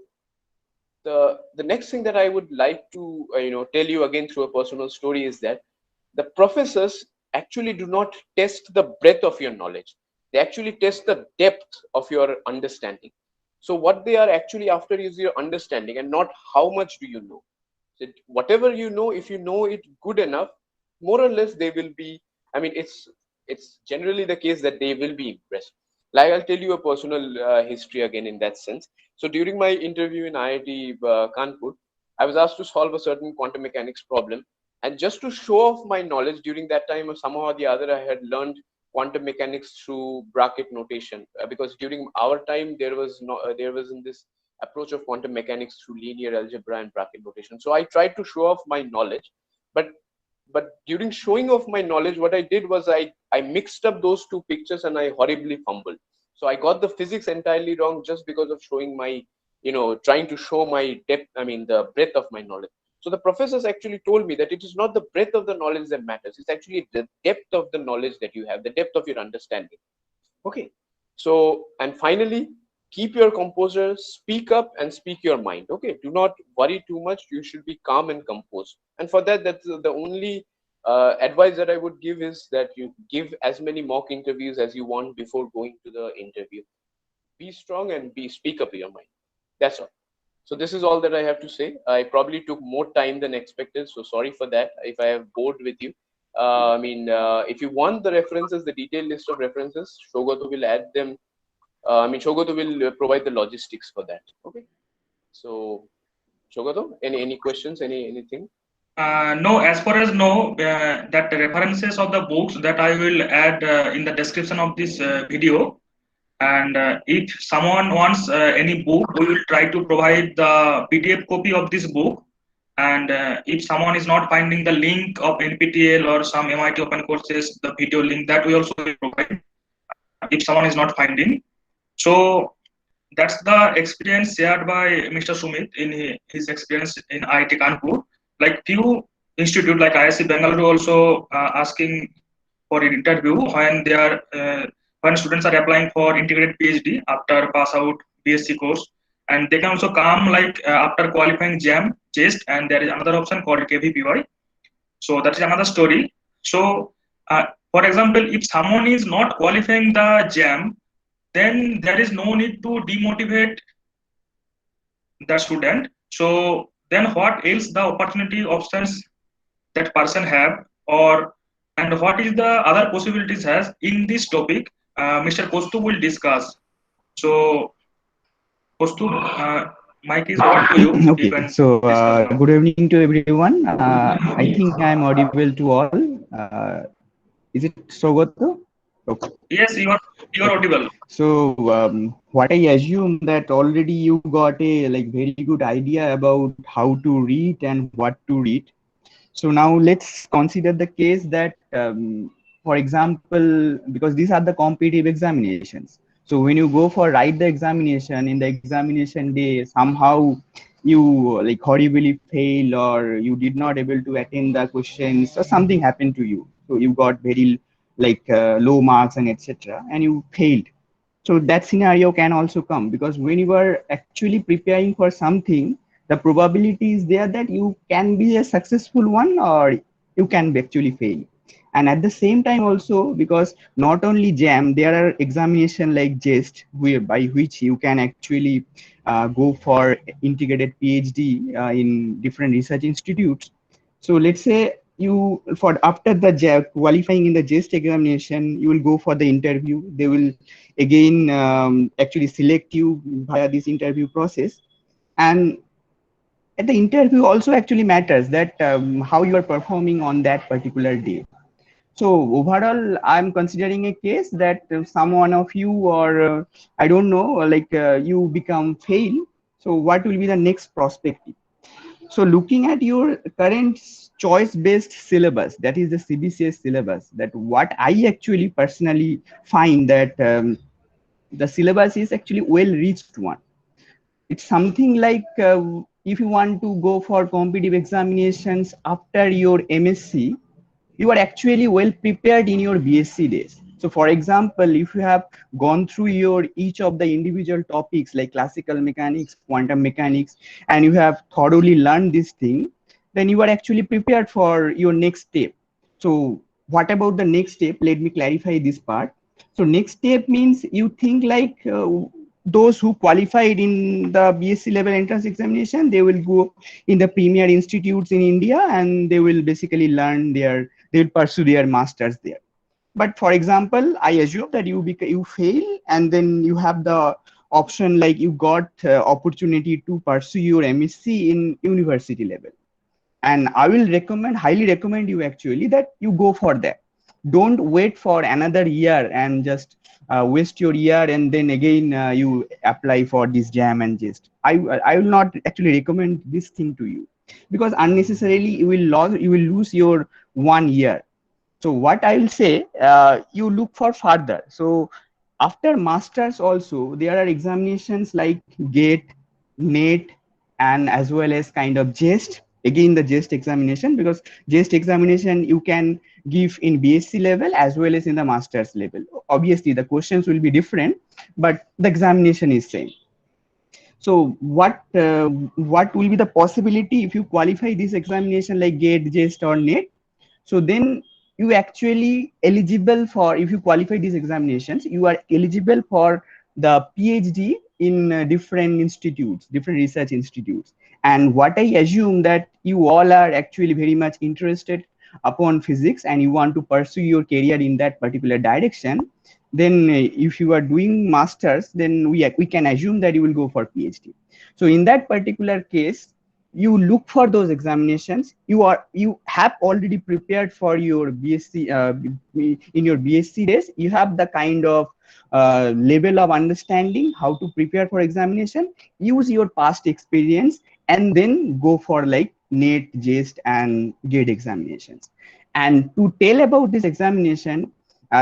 the next thing that I would like to tell you again through a personal story is that the professors actually do not test the breadth of your knowledge. They actually test the depth of your understanding. So what they are actually after is your understanding, and not how much do you know. So whatever you know, if you know it good enough, more or less they will be, I mean, it's generally the case that they will be impressed. Like, I'll tell you a personal history again in that sense. So during my interview in IIT Kanpur, I was asked to solve a certain quantum mechanics problem. And just to show off my knowledge, during that time, somehow or the other, I had learned quantum mechanics through bracket notation, because during our time there wasn't this approach of quantum mechanics through linear algebra and bracket notation. So I tried to show off my knowledge, but during showing off my knowledge, what I did was I mixed up those two pictures and I horribly fumbled. So I got the physics entirely wrong just because of showing my trying to show my depth, I mean the breadth of my knowledge. So the professors actually told me that it is not the breadth of the knowledge that matters. It's actually the depth of the knowledge that you have, the depth of your understanding. Okay. So, and finally, keep your composure, speak up and speak your mind. Okay. Do not worry too much. You should be calm and composed. And for that, that's the only advice that I would give is that you give as many mock interviews as you want before going to the interview. Be strong and speak up your mind. That's all. So this is all that I have to say. I probably took more time than expected, so sorry for that if I have bored with you. If you want the references, the detailed list of references, Shogoto will add them. Shogoto will provide the logistics for that. Okay. So, Shogoto, any questions, anything? No, as far as that references of the books that I will add in the description of this video. And if someone wants any book, we will try to provide the PDF copy of this book. And if someone is not finding the link of NPTEL or some MIT open courses, the video link that we also provide, if someone is not finding. So that's the experience shared by Mr. Sumit in his experience in IIT Kanpur. Like few institute like IISc Bengaluru also asking for an interview when they are when students are applying for integrated PhD after pass out BSc course, and they can also come like after qualifying JAM, JEST, and there is another option called KVPY. So that is another story. So for example, if someone is not qualifying the JAM, then there is no need to demotivate the student. So then what else the opportunity options that person have, or and what is the other possibilities has in this topic, Mr. Kostu will discuss. So Kostu, mic is open to you. You Okay, can so discuss now. good evening to everyone. I think I am audible to all. Is it Sogoto? Okay. Yes, you are Okay. audible. So what I assume that already you got a like very good idea about how to read and what to read. So now let's consider the case that, for example, because these are the competitive examinations. So when you go for write the examination, in the examination day, somehow you like horribly fail, or you did not able to attend the questions, or something happened to you. So you got very like low marks and etc. and you failed. So that scenario can also come, because when you are actually preparing for something, the probability is there that you can be a successful one, or you can be actually fail. And at the same time also, because not only JAM, there are examination like JEST, by which you can actually go for integrated PhD in different research institutes. So let's say you, for after the qualifying in the JEST examination, you will go for the interview. They will again actually select you via this interview process. And at the interview also actually matters that how you are performing on that particular day. So overall, I'm considering a case that some one of you, or I don't know, like you become fail. So what will be the next perspective? So looking at your current choice-based syllabus, that is the CBCS syllabus, that what I actually personally find that the syllabus is actually well-reached one. It's something like if you want to go for competitive examinations after your MSc, you are actually well prepared in your BSc days. So for example, if you have gone through your each of the individual topics like classical mechanics, quantum mechanics, and you have thoroughly learned this thing, then you are actually prepared for your next step. So what about the next step? Let me clarify this part. So next step means you think like those who qualified in the BSc level entrance examination, they will go in the premier institutes in India, and they will basically learn their, they will pursue their masters there. But for example, I assume that you fail, and then you have the option like you got opportunity to pursue your MSc in university level. And I will recommend, highly recommend you actually that you go for that. Don't wait for another year and just waste your year, and then again you apply for this JAM and JEST. I will not actually recommend this thing to you, because unnecessarily you will lose your 1 year. So what I will say, you look for further. So after masters also, there are examinations like GATE, NET, and as well as kind of JEST. Again, the JEST examination, because JEST examination you can give in BSc level as well as in the masters level. Obviously, the questions will be different, but the examination is same. So what will be the possibility if you qualify this examination like GATE, JEST, or NET? So then you actually eligible for, if you qualify these examinations, you are eligible for the PhD in different institutes, different research institutes. And what I assume that you all are actually very much interested upon physics, and you want to pursue your career in that particular direction. Then if you are doing masters, then we can assume that you will go for PhD. So in that particular case, you look for those examinations. You have already prepared for your BSc in your BSc days. You have the kind of level of understanding how to prepare for examination. Use your past experience and then go for like NET, JEST, and GATE examinations. And to tell about this examination,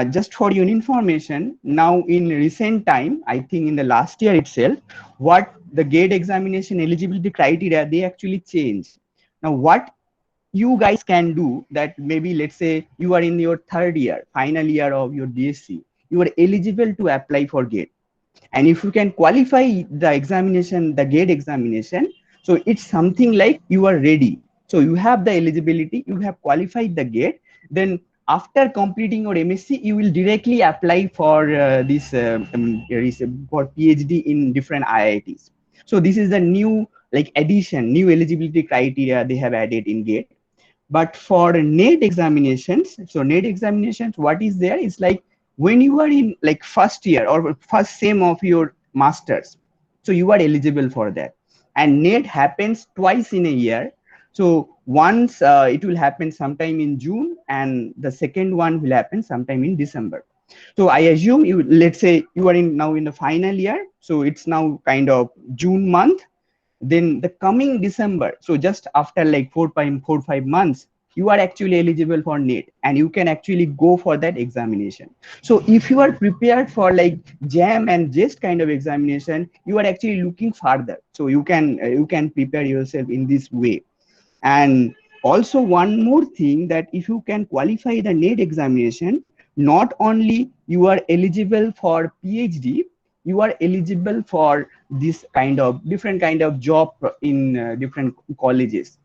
just for your information, now in recent time, I think in the last year itself, what the GATE examination eligibility criteria, they actually changed. Now, what you guys can do that, maybe let's say you are in your third year, final year of your BSc, you are eligible to apply for GATE. And if you can qualify the examination, the GATE examination, so it's something like you are ready. So you have the eligibility, you have qualified the GATE, then after completing your MSc, you will directly apply for for PhD in different IITs. So this is the new new eligibility criteria they have added in GATE. But for NET examinations, so NET examinations, what is there is like when you are in like first year or first sem of your masters, so you are eligible for that. And NET happens twice in a year. So once it will happen sometime in June, and the second one will happen sometime in December. So I assume you, let's say you are now in the final year, so it's now kind of June month. Then the coming December, so just after like 4-5 months, you are actually eligible for NET, and you can actually go for that examination. So if you are prepared for like JAM and JEST kind of examination, you are actually looking farther. So you can prepare yourself in this way. And also one more thing, that if you can qualify the NET examination, not only you are eligible for PhD, you are eligible for this kind of different kind of job in different colleges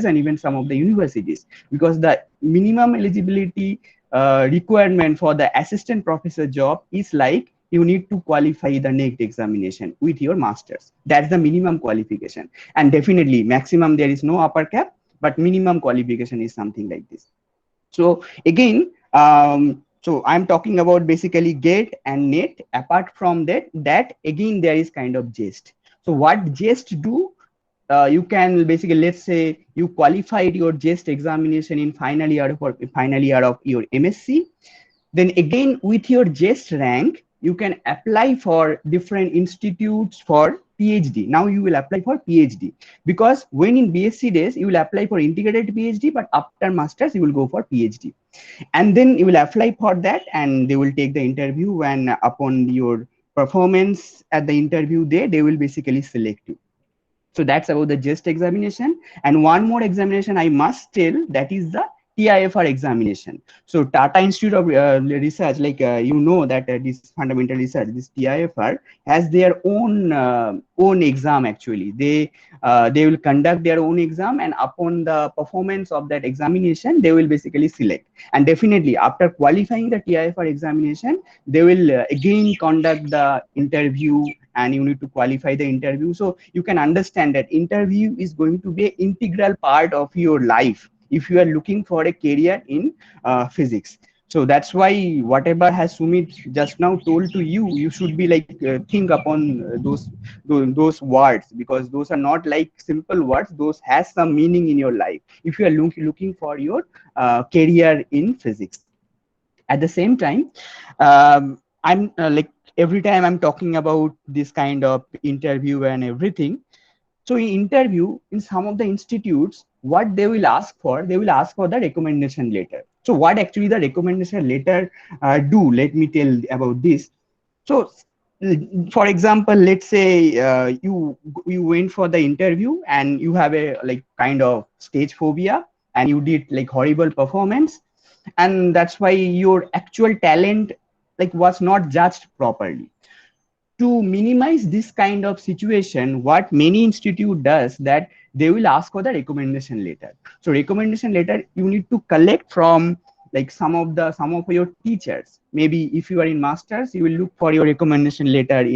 and even some of the universities, because the minimum eligibility requirement for the assistant professor job is like you need to qualify the NET examination with your masters. That's the minimum qualification. And definitely maximum, there is no upper cap, but minimum qualification is something like this. So again, so I'm talking about basically GATE and NET. Apart from that again, there is kind of JEST. So what JEST do? You can basically, let's say you qualified your JEST examination in final year of your MSc. Then again, with your JEST rank, you can apply for different institutes for PhD. Now you will apply for PhD, because when in BSc days, you will apply for integrated PhD, but after masters, you will go for PhD. And then you will apply for that, and they will take the interview, and upon your performance at the interview day, they will basically select you. So that's about the JEST examination. And one more examination I must tell, that is the TIFR examination. So Tata Institute of Research, you know that this fundamental research, this TIFR has their own exam. Actually, they will conduct their own exam, and upon the performance of that examination, they will basically select. And definitely after qualifying the TIFR examination, they will again conduct the interview, and you need to qualify the interview. So you can understand that interview is going to be an integral part of your life if you are looking for a career in physics. So that's why whatever has Sumit just now told to you, you should be think upon those words, because those are not like simple words. Those has some meaning in your life if you are looking for your career in physics. At the same time, I'm every time I'm talking about this kind of interview and everything. So in interview, in some of the institutes, what they will ask for, they will ask for the recommendation letter. So what actually the recommendation letter do? Let me tell about this. So for example, let's say you went for the interview, and you have a kind of stage phobia, and you did horrible performance, and that's why your actual talent was not judged properly. To minimize this kind of situation, what many institute does, that they will ask for the recommendation letter. So recommendation letter you need to collect from some of your teachers. Maybe if you are in masters, you will look for your recommendation letter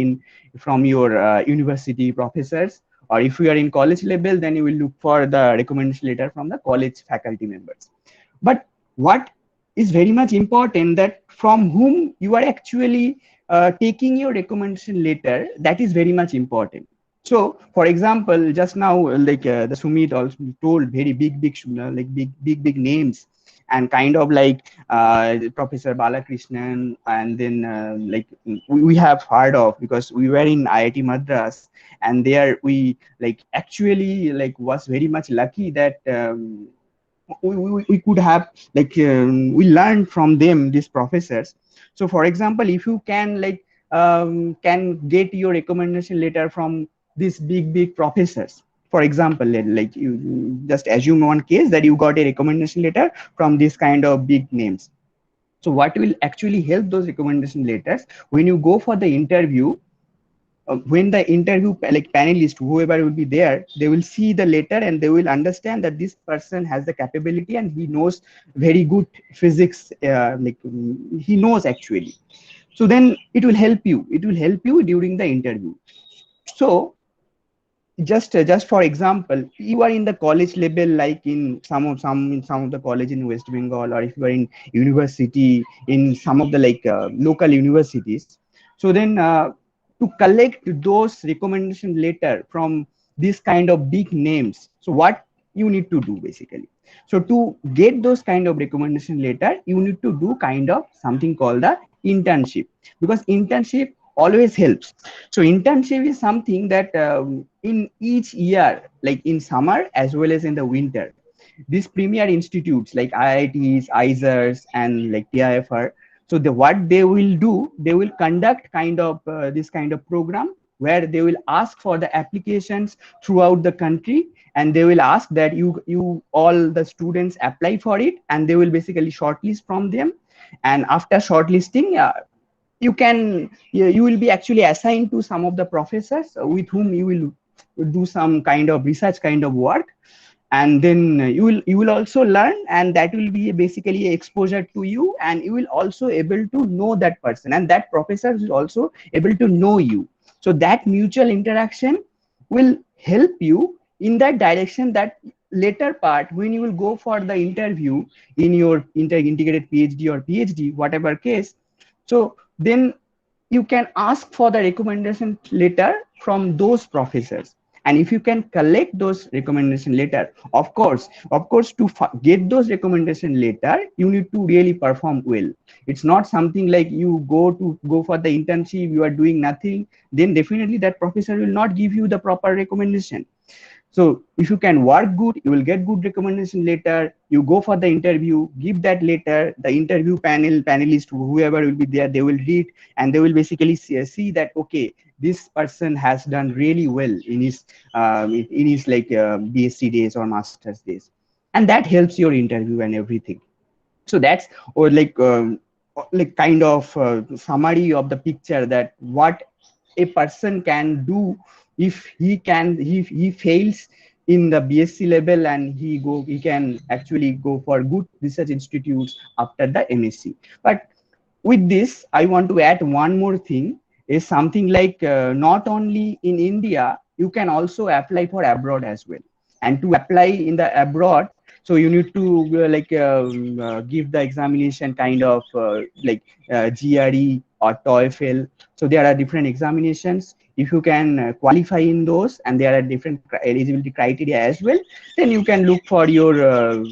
from your university professors, or if you are in college level, then you will look for the recommendation letter from the college faculty members. But what is very much important, that from whom you are actually taking your recommendation letter, that is very much important. So for example, just now the Sumit also told very big names, and kind of like Professor Balakrishnan, and then like we have heard of, because we were in IIT Madras, and there we like actually like was very much lucky that we could have like we learned from them, these professors. So for example, if you can like can get your recommendation letter from these big professors, for example, like you just assume one case that you got a recommendation letter from this kind of big names. So what will actually help those recommendation letters when you go for the interview, when the interview like panelist, whoever will be there, they will see the letter and they will understand that this person has the capability and he knows very good physics, he knows actually. So then it will help you, during the interview. So just for example, you are in the college level, like in some of the college in West Bengal, or if you are in university in some of the like local universities. So then to collect those recommendation letter from this kind of big names, so what you need to do basically, so to get those kind of recommendation letter, you need to do kind of something called the internship, because internship always helps. So internship is something that in each year, like in summer as well as in the winter, these premier institutes like IITs, ISERs, and like TIFR, so what they will do, they will conduct kind of this kind of program where they will ask for the applications throughout the country, and they will ask that you all the students apply for it, and they will basically shortlist from them. And after shortlisting, you will be actually assigned to some of the professors with whom you will do some kind of research kind of work, and then you will also learn, and that will be basically exposure to you, and you will also able to know that person, and that professor is also able to know you. So that mutual interaction will help you in that direction, that later part when you will go for the interview in your integrated PhD or PhD, whatever case. So then you can ask for the recommendation letter from those professors. And if you can collect those recommendation letter, of course, to get those recommendation letter, you need to really perform well. It's not something like you go for the internship, you are doing nothing, then definitely that professor will not give you the proper recommendation. So if you can work good, you will get good recommendation letter. You go for the interview, give that letter, the interview panelist, whoever will be there, they will read, and they will basically see that, okay, this person has done really well in his like BSc days or master's days. And that helps your interview and everything. So that's or like kind of summary of the picture, that what a person can do if he fails in the BSc level, and he can actually go for good research institutes after the MSc. But with this, I want to add one more thing, is something like not only in India, you can also apply for abroad as well. And to apply in the abroad, so you need to give the examination kind of GRE or TOEFL. So there are different examinations. If you can qualify in those, and there are different eligibility criteria as well, then you can look for your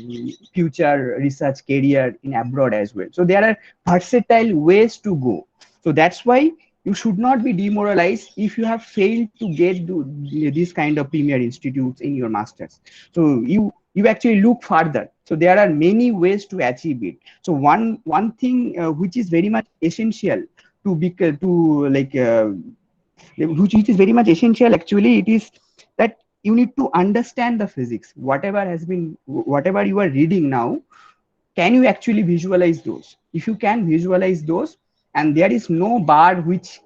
future research career in abroad as well. So there are versatile ways to go. So that's why you should not be demoralized if you have failed to get this kind of premier institutes in your masters. So you actually look further. So there are many ways to achieve it. So one thing which is very much essential which is very much essential actually, it is that you need to understand the physics. Whatever you are reading now, can you actually visualize those? If you can visualize those, and there is no bar which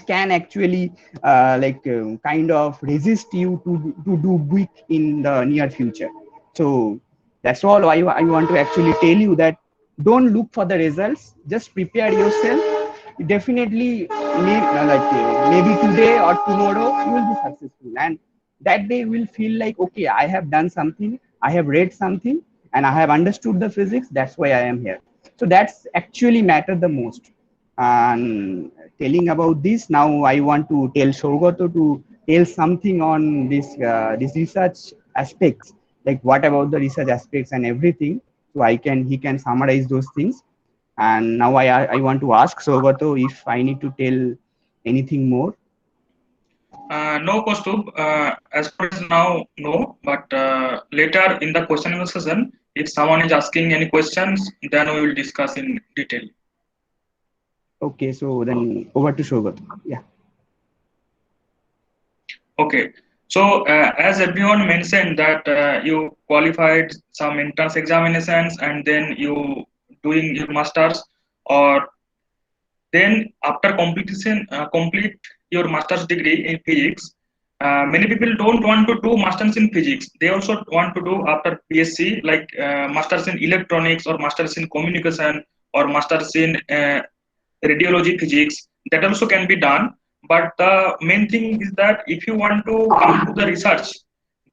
can actually kind of resist you to do big in the near future. So that's all I want to actually tell you, that don't look for the results, just prepare yourself. Definitely maybe today or tomorrow you will be successful, and that day will feel like, okay, I have done something, I have read something, and I have understood the physics, that's why I am here. So that's actually matter the most. And telling about this, now I want to tell Sougata to tell something on this research aspects, like what about the research aspects and everything. So he can summarize those things. And now I want to ask Sogato if I need to tell anything more. No, Kaustubh. As far as now, no. But later in the question and answer session, if someone is asking any questions, then we will discuss in detail. Okay, so then over to Sogato. Yeah. Okay. So as everyone mentioned that you qualified some entrance examinations and then you doing your masters, or then after complete your master's degree in physics, many people don't want to do masters in physics. They also want to do after BSc like masters in electronics or masters in communication or masters in radiology physics. That also can be done. But the main thing is that if you want to come to the research,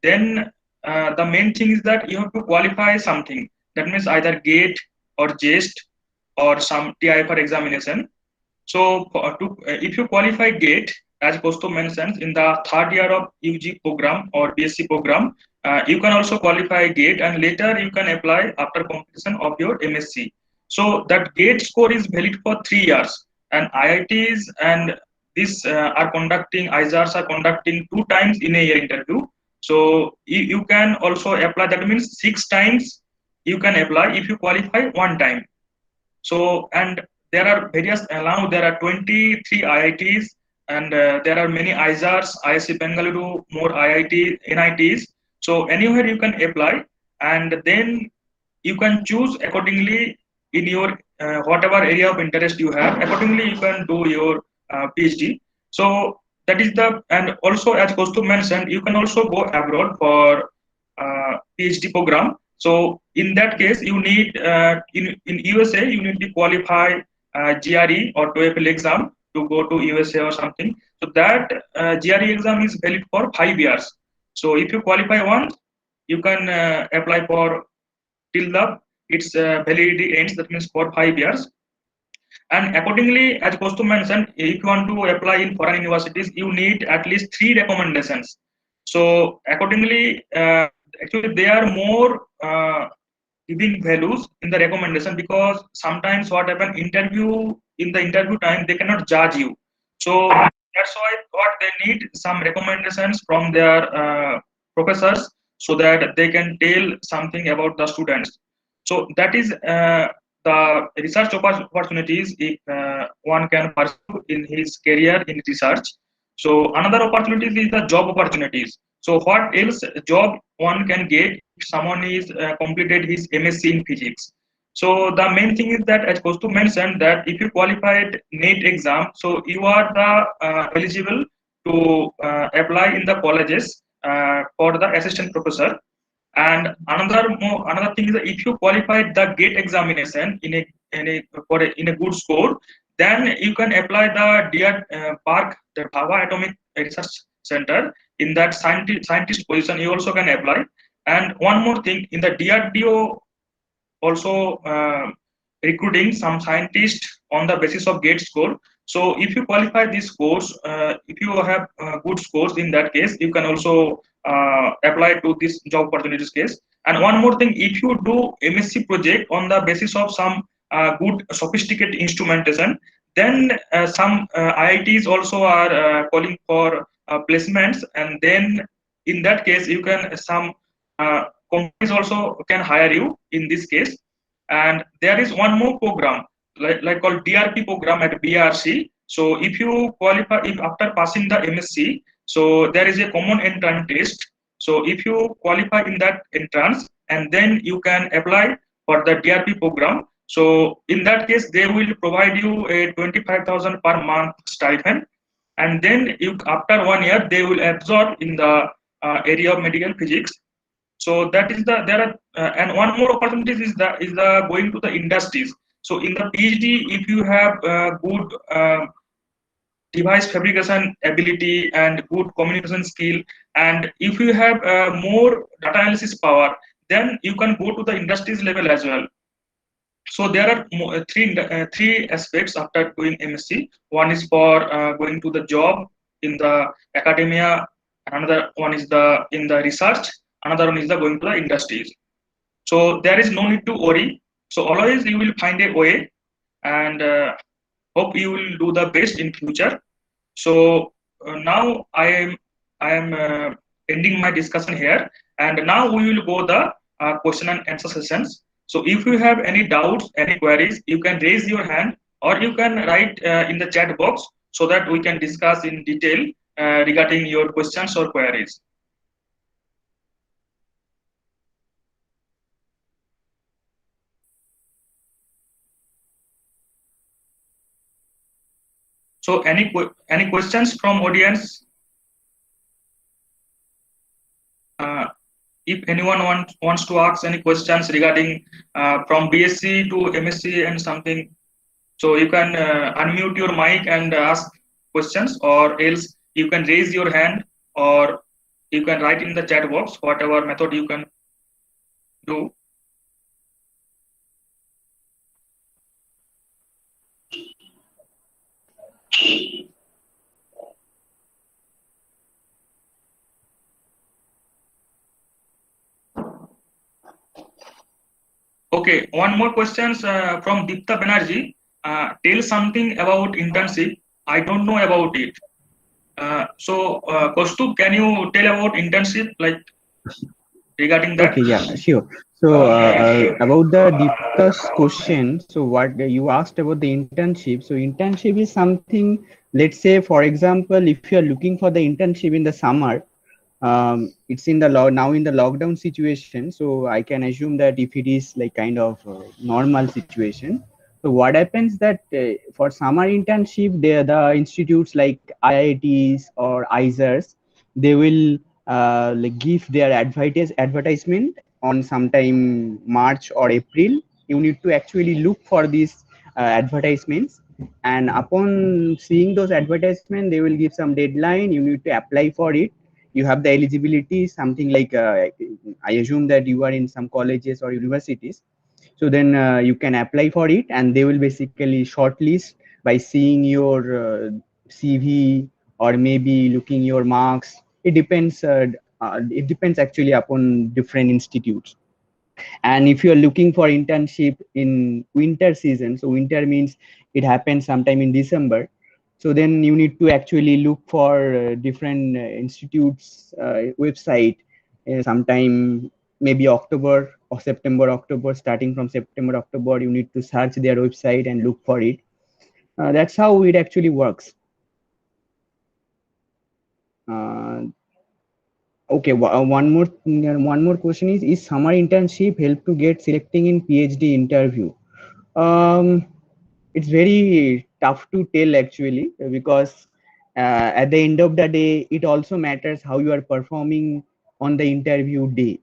then the main thing is that you have to qualify something. That means either GATE or JEST or some TIFR examination. So, if you qualify GATE, as Kaustubh mentions, in the third year of UG program or BSc program, you can also qualify GATE, and later you can apply after completion of your MSc. So that GATE score is valid for 3 years, and IITs and this are conducting, IJARs are conducting 2 times in a year interview. So you can also apply. That means 6 times you can apply if you qualify 1 time. So, and there are various, now there are 23 IITs, and there are many IJARs, ISC Bengaluru, more IIT, NITs. So anywhere you can apply, and then you can choose accordingly in your whatever area of interest you have. Accordingly, you can do your PhD. So that is the, and also as Kaustubh mentioned, you can also go abroad for PhD program. So in that case, you need in USA you need to qualify GRE or TOEFL exam to go to USA or something. So that GRE exam is valid for 5 years. So if you qualify once, you can apply for till the its validity ends. That means for 5 years. And accordingly, as Kaustubh mentioned, if you want to apply in foreign universities, you need at least 3 recommendations. So accordingly, actually they are more giving values in the recommendation, because sometimes what happen, in the interview time they cannot judge you. So that's why what they need some recommendations from their professors, so that they can tell something about the students. So that is the research opportunities if one can pursue in his career in research. So another opportunities is the job opportunities. So what else job one can get if someone is completed his MSc in physics? So the main thing is that, as Kaustubh mentioned, that if you qualified NET exam, so you are the eligible to apply in the colleges for the assistant professor. And another thing is that if you qualified the GATE examination in a good score, then you can apply the DIA Park, the Bhabha Atomic Research Center. In that scientist position, you also can apply. And one more thing, in the DRDO also recruiting some scientists on the basis of GATE score. So if you qualify this course, if you have good scores in that case, you can also apply to this job opportunities case. And one more thing, if you do MSc project on the basis of some good sophisticated instrumentation, then some IITs also are calling for placements, and then in that case you can some companies also can hire you in this case. And there is one more program like called DRP program at BRC. So if you qualify, if after passing the MSc, so there is a common entrance test. So if you qualify in that entrance, and then you can apply for the DRP program. So in that case, they will provide you a 25,000 per month stipend, and then you after 1 year they will absorb in the area of medical physics. So that is the there are and one more opportunities is the going to the industries. So in the PhD, if you have good device fabrication ability and good communication skill, and if you have more data analysis power, then you can go to the industries level as well. So there are three aspects after doing MSc. One is for going to the job in the academia. Another one is the in the research. Another one is the going to the industries. So there is no need to worry. So always you will find a way, and hope you will do the best in future. So now I am ending my discussion here, and now we will go the question and answer sessions. So if you have any doubts, any queries, you can raise your hand or you can write in the chat box so that we can discuss in detail regarding your questions or queries. So any questions from audience? Uh, if anyone wants to ask any questions regarding from BSc to MSc and something, so you can unmute your mic and ask questions, or else you can raise your hand, or you can write in the chat box, whatever method you can do. Okay, one more questions from Deepta Banerjee. Tell something about internship. I don't know about it. Kaustubh, can you tell about internship, like regarding that? Okay, yeah, sure. So about the Deepka's question, so what you asked about the internship. So internship is something, let's say, for example, if you are looking for the internship in the summer, it's in the now in the lockdown situation. So I can assume that if it is like kind of normal situation, so what happens that for summer internship, the institutes like IITs or ISERs, they will like give their advertisement on sometime March or April. You need to actually look for these advertisements, and upon seeing those advertisements, they will give some deadline. You need to apply for it. You have the eligibility, something like I assume that you are in some colleges or universities, so then you can apply for it, and they will basically shortlist by seeing your CV, or maybe looking your marks. It depends actually upon different institutes. And if you are looking for internship in winter season, so winter means it happens sometime in December, so then you need to actually look for different institutes website sometime maybe October or September, October. Starting from September, October, you need to search their website and look for it. That's how it actually works. uh, okay, one more question is summer internship help to get selecting in PhD interview? um it's very tough to tell actually, because at the end of the day, it also matters how you are performing on the interview day.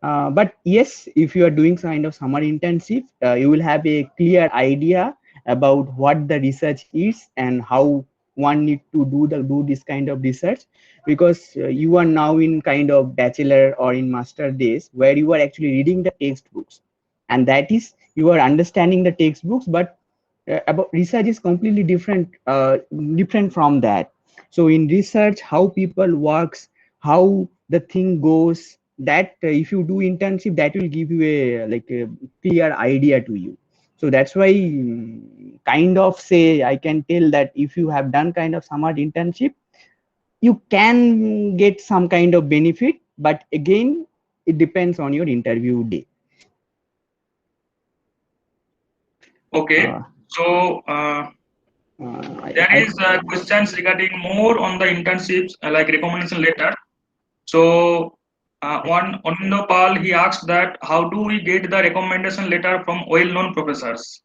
But yes, if you are doing some kind of summer internship, you will have a clear idea about what the research is and how one need to do this kind of research, because you are now in kind of bachelor or in master days where you are actually reading the textbooks, and that is you are understanding the textbooks. But about research is completely different from that. So in research, how people works, how the thing goes, that if you do internship, that will give you a like a clear idea to you. So that's why kind of say I can tell that if you have done kind of summer internship, you can get some kind of benefit, but again, it depends on your interview day. Okay, uh, so there I is questions regarding more on the internships, like recommendation letter. So one Onindo Pal, he asked that how do we get the recommendation letter from well-known professors?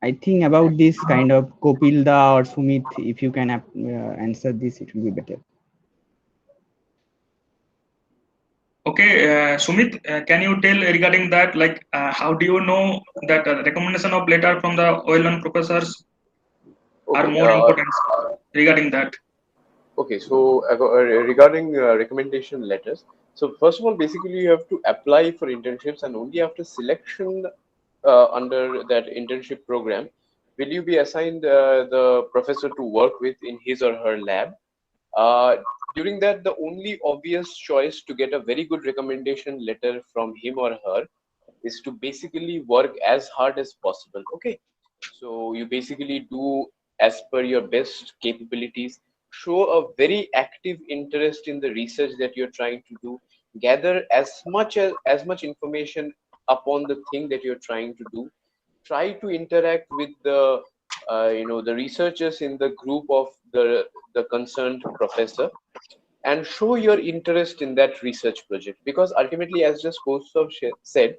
I think about this kind of Kopilda or Sumit, if you can answer this, it will be better. Okay, Sumit, can you tell regarding that, like how do you know that recommendation of letter from the well-known professors are Okay. more important regarding that? Okay, so regarding recommendation letters, so first of all, basically you have to apply for internships, and only after selection under that internship program will you be assigned the professor to work with in his or her lab. Uh, During that, the only obvious choice to get a very good recommendation letter from him or her is to basically work as hard as possible. Okay, so you basically do as per your best capabilities, show a very active interest in the research that you're trying to do, gather as much information upon the thing that you're trying to do, try to interact with the the researchers in the group of the concerned professor, and show your interest in that research project, because ultimately, as just Kostov said,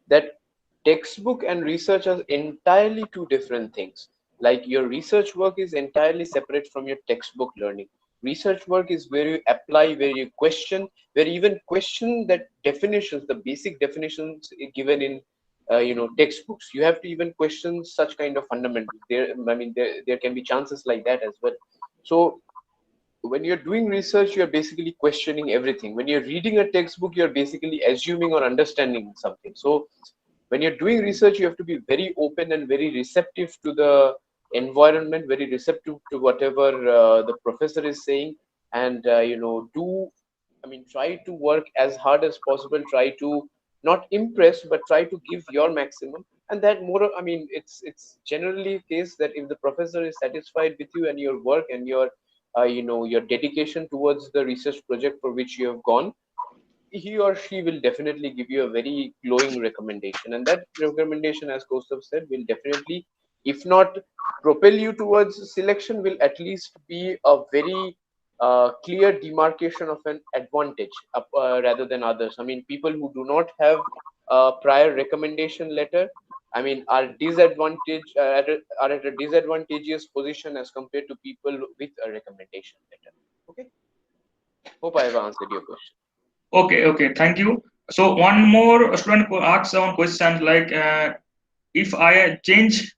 that textbook and research are entirely two different things. Like your research work is entirely separate from your textbook learning. Research work is where you apply, where you question, where you even question that definitions, the basic definitions given in textbooks. You have to even question such kind of fundamentals. There can be chances like that as well. So when you're doing research, you're basically questioning everything. When you're reading a textbook, you're basically assuming or understanding something. So when you're doing research, you have to be very open and very receptive to the environment, very receptive to whatever the professor is saying, and try to work as hard as possible, try to not impress, but try to give your maximum. And that it's generally the case that if the professor is satisfied with you and your work and your your dedication towards the research project for which you have gone, he or she will definitely give you a very glowing recommendation. And that recommendation, as Kostov said, will definitely, if not propel you towards selection, will at least be a very clear demarcation of an advantage rather than others. People who do not have a prior recommendation letter, are are at a disadvantageous position as compared to people with a recommendation letter. Okay. Hope I have answered your question. Okay, thank you. So one more student asks one question like, if I choose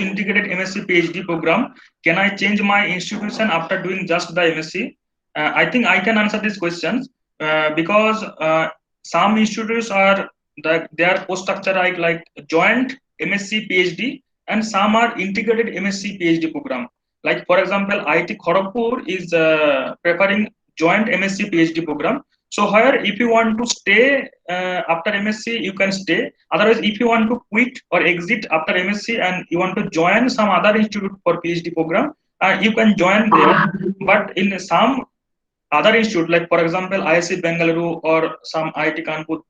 integrated MSc PhD program, can I change my institution after doing just the MSc? I think I can answer these questions because some institutes are their post structure like joint MSc PhD, and some are integrated MSc PhD program. Like for example, IIT Kharagpur is preferring joint MSc PhD program. So here, if you want to stay after MSc, you can stay. Otherwise, if you want to quit or exit after MSc and you want to join some other institute for PhD program, you can join there. But in some other institute, like for example, IISc Bengaluru or some IIT Kanpur,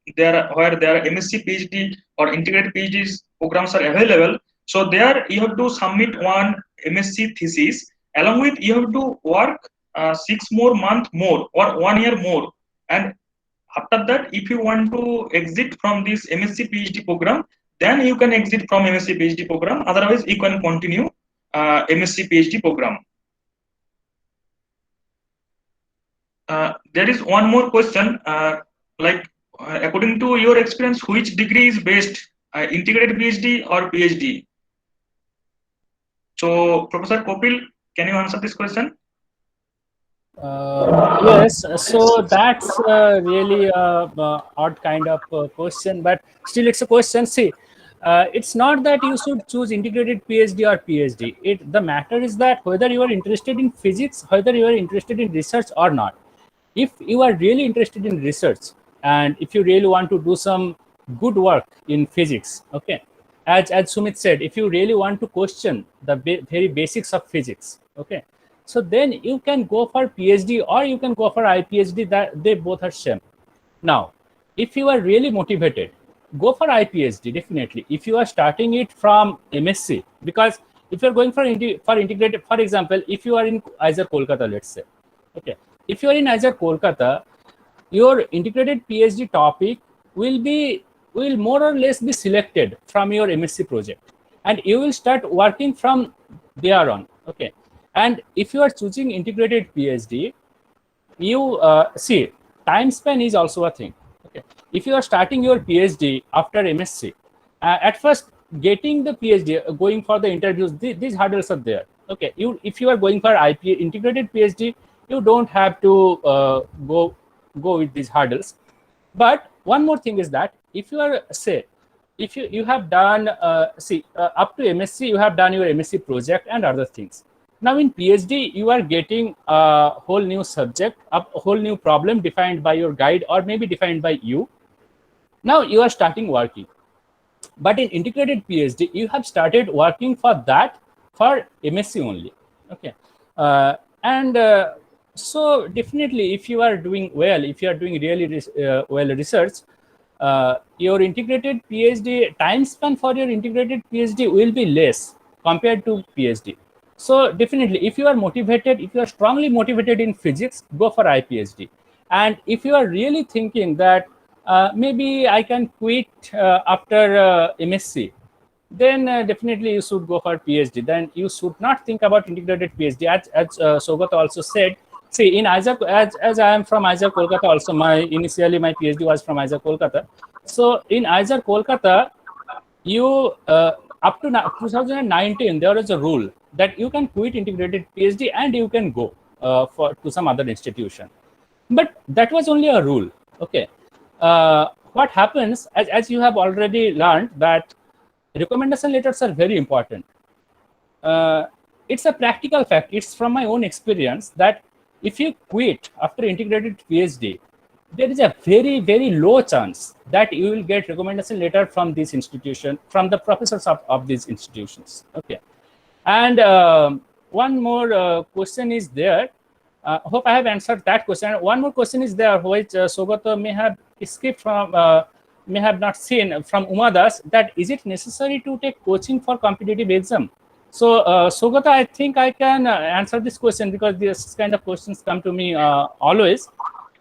where there are MSc PhD or integrated PhD programs are available. So there you have to submit one MSc thesis. Along with you have to work 6 more months more or 1 year more. And after that, if you want to exit from this MSc PhD program, then you can exit from MSc PhD program. Otherwise, you can continue MSc PhD program. There is one more question. According to your experience, which degree is best, integrated PhD or PhD? So, Professor Kopil, can you answer this question? Yes, so that's really odd kind of question, but still it's a question. See, it's not that you should choose integrated PhD or PhD. The matter is that whether you are interested in physics, whether you are interested in research or not. If you are really interested in research and if you really want to do some good work in physics, okay, as Sumit said, if you really want to question the very basics of physics, okay, so then you can go for PhD or you can go for IPhD. That they both are same. Now, if you are really motivated, go for IPhD definitely. If you are starting it from MSc, because if you are going for integrated, for example, if you are in IISER Kolkata, let's say, okay, if you are in IISER Kolkata, your integrated PhD topic will more or less be selected from your MSc project, and you will start working from there on. Okay. And if you are choosing integrated PhD, you see, time span is also a thing. Okay, if you are starting your PhD after MSc, at first getting the PhD, going for the interviews, these hurdles are there. Okay, if you are going for integrated PhD, you don't have to go with these hurdles. But one more thing is that if you are if you have done up to MSc, you have done your MSc project and other things. Now in PhD, you are getting a whole new subject, a whole new problem defined by your guide or maybe defined by you. Now you are starting working. But in integrated PhD, you have started working for that for MSc only. Okay. And so definitely, if you are doing well, if you are doing really well research, your integrated PhD time span for your integrated PhD will be less compared to PhD. So definitely, if you are motivated, if you are strongly motivated in physics, go for IPhD. And if you are really thinking that maybe I can quit after MSc, then definitely you should go for PhD. Then you should not think about integrated PhD. As Saugata also said, see, in Isaac, as I am from Isaac Kolkata, also initially my PhD was from Isaac Kolkata. So in Isaac Kolkata, you up to 2019, there is a rule that you can quit integrated PhD and you can go to some other institution. But that was only a rule. Okay. What happens, as you have already learned, that recommendation letters are very important. It's a practical fact. It's from my own experience that if you quit after integrated PhD, there is a very, very low chance that you will get recommendation letter from this institution, from the professors of these institutions. Okay. And one more question is there. Hope I have answered that question. One more question is there, which Saugata may have skipped from, may have not seen, from Umadas, that is it necessary to take coaching for competitive exam? So Saugata, I think I can answer this question because this kind of questions come to me always.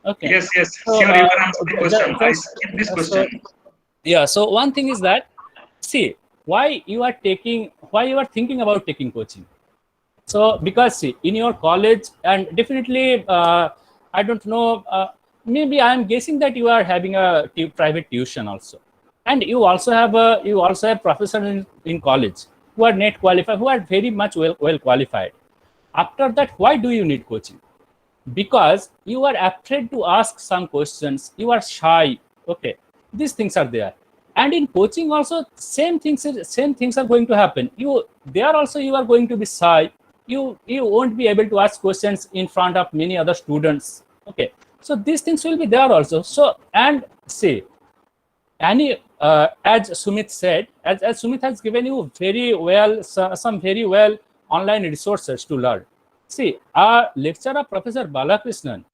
Okay. Yes, So, sure, you can answer the question. I skip this question. Yeah, so one thing is that, see, why you are thinking about taking coaching. So because, see, in your college, and definitely I don't know, maybe I am guessing that you are having a private tuition also, and you also have professors in college who are NET qualified, who are very much well qualified. After that, why do you need coaching? Because you are afraid to ask some questions, you are shy. Okay, these things are there. And in coaching also, same things are going to happen. You are going to be shy. You won't be able to ask questions in front of many other students. Okay, so these things will be there also. So, and see, as Sumit said, as Sumit has given you very well, some very well online resources to learn. See, our lecturer, Professor Balakrishnan,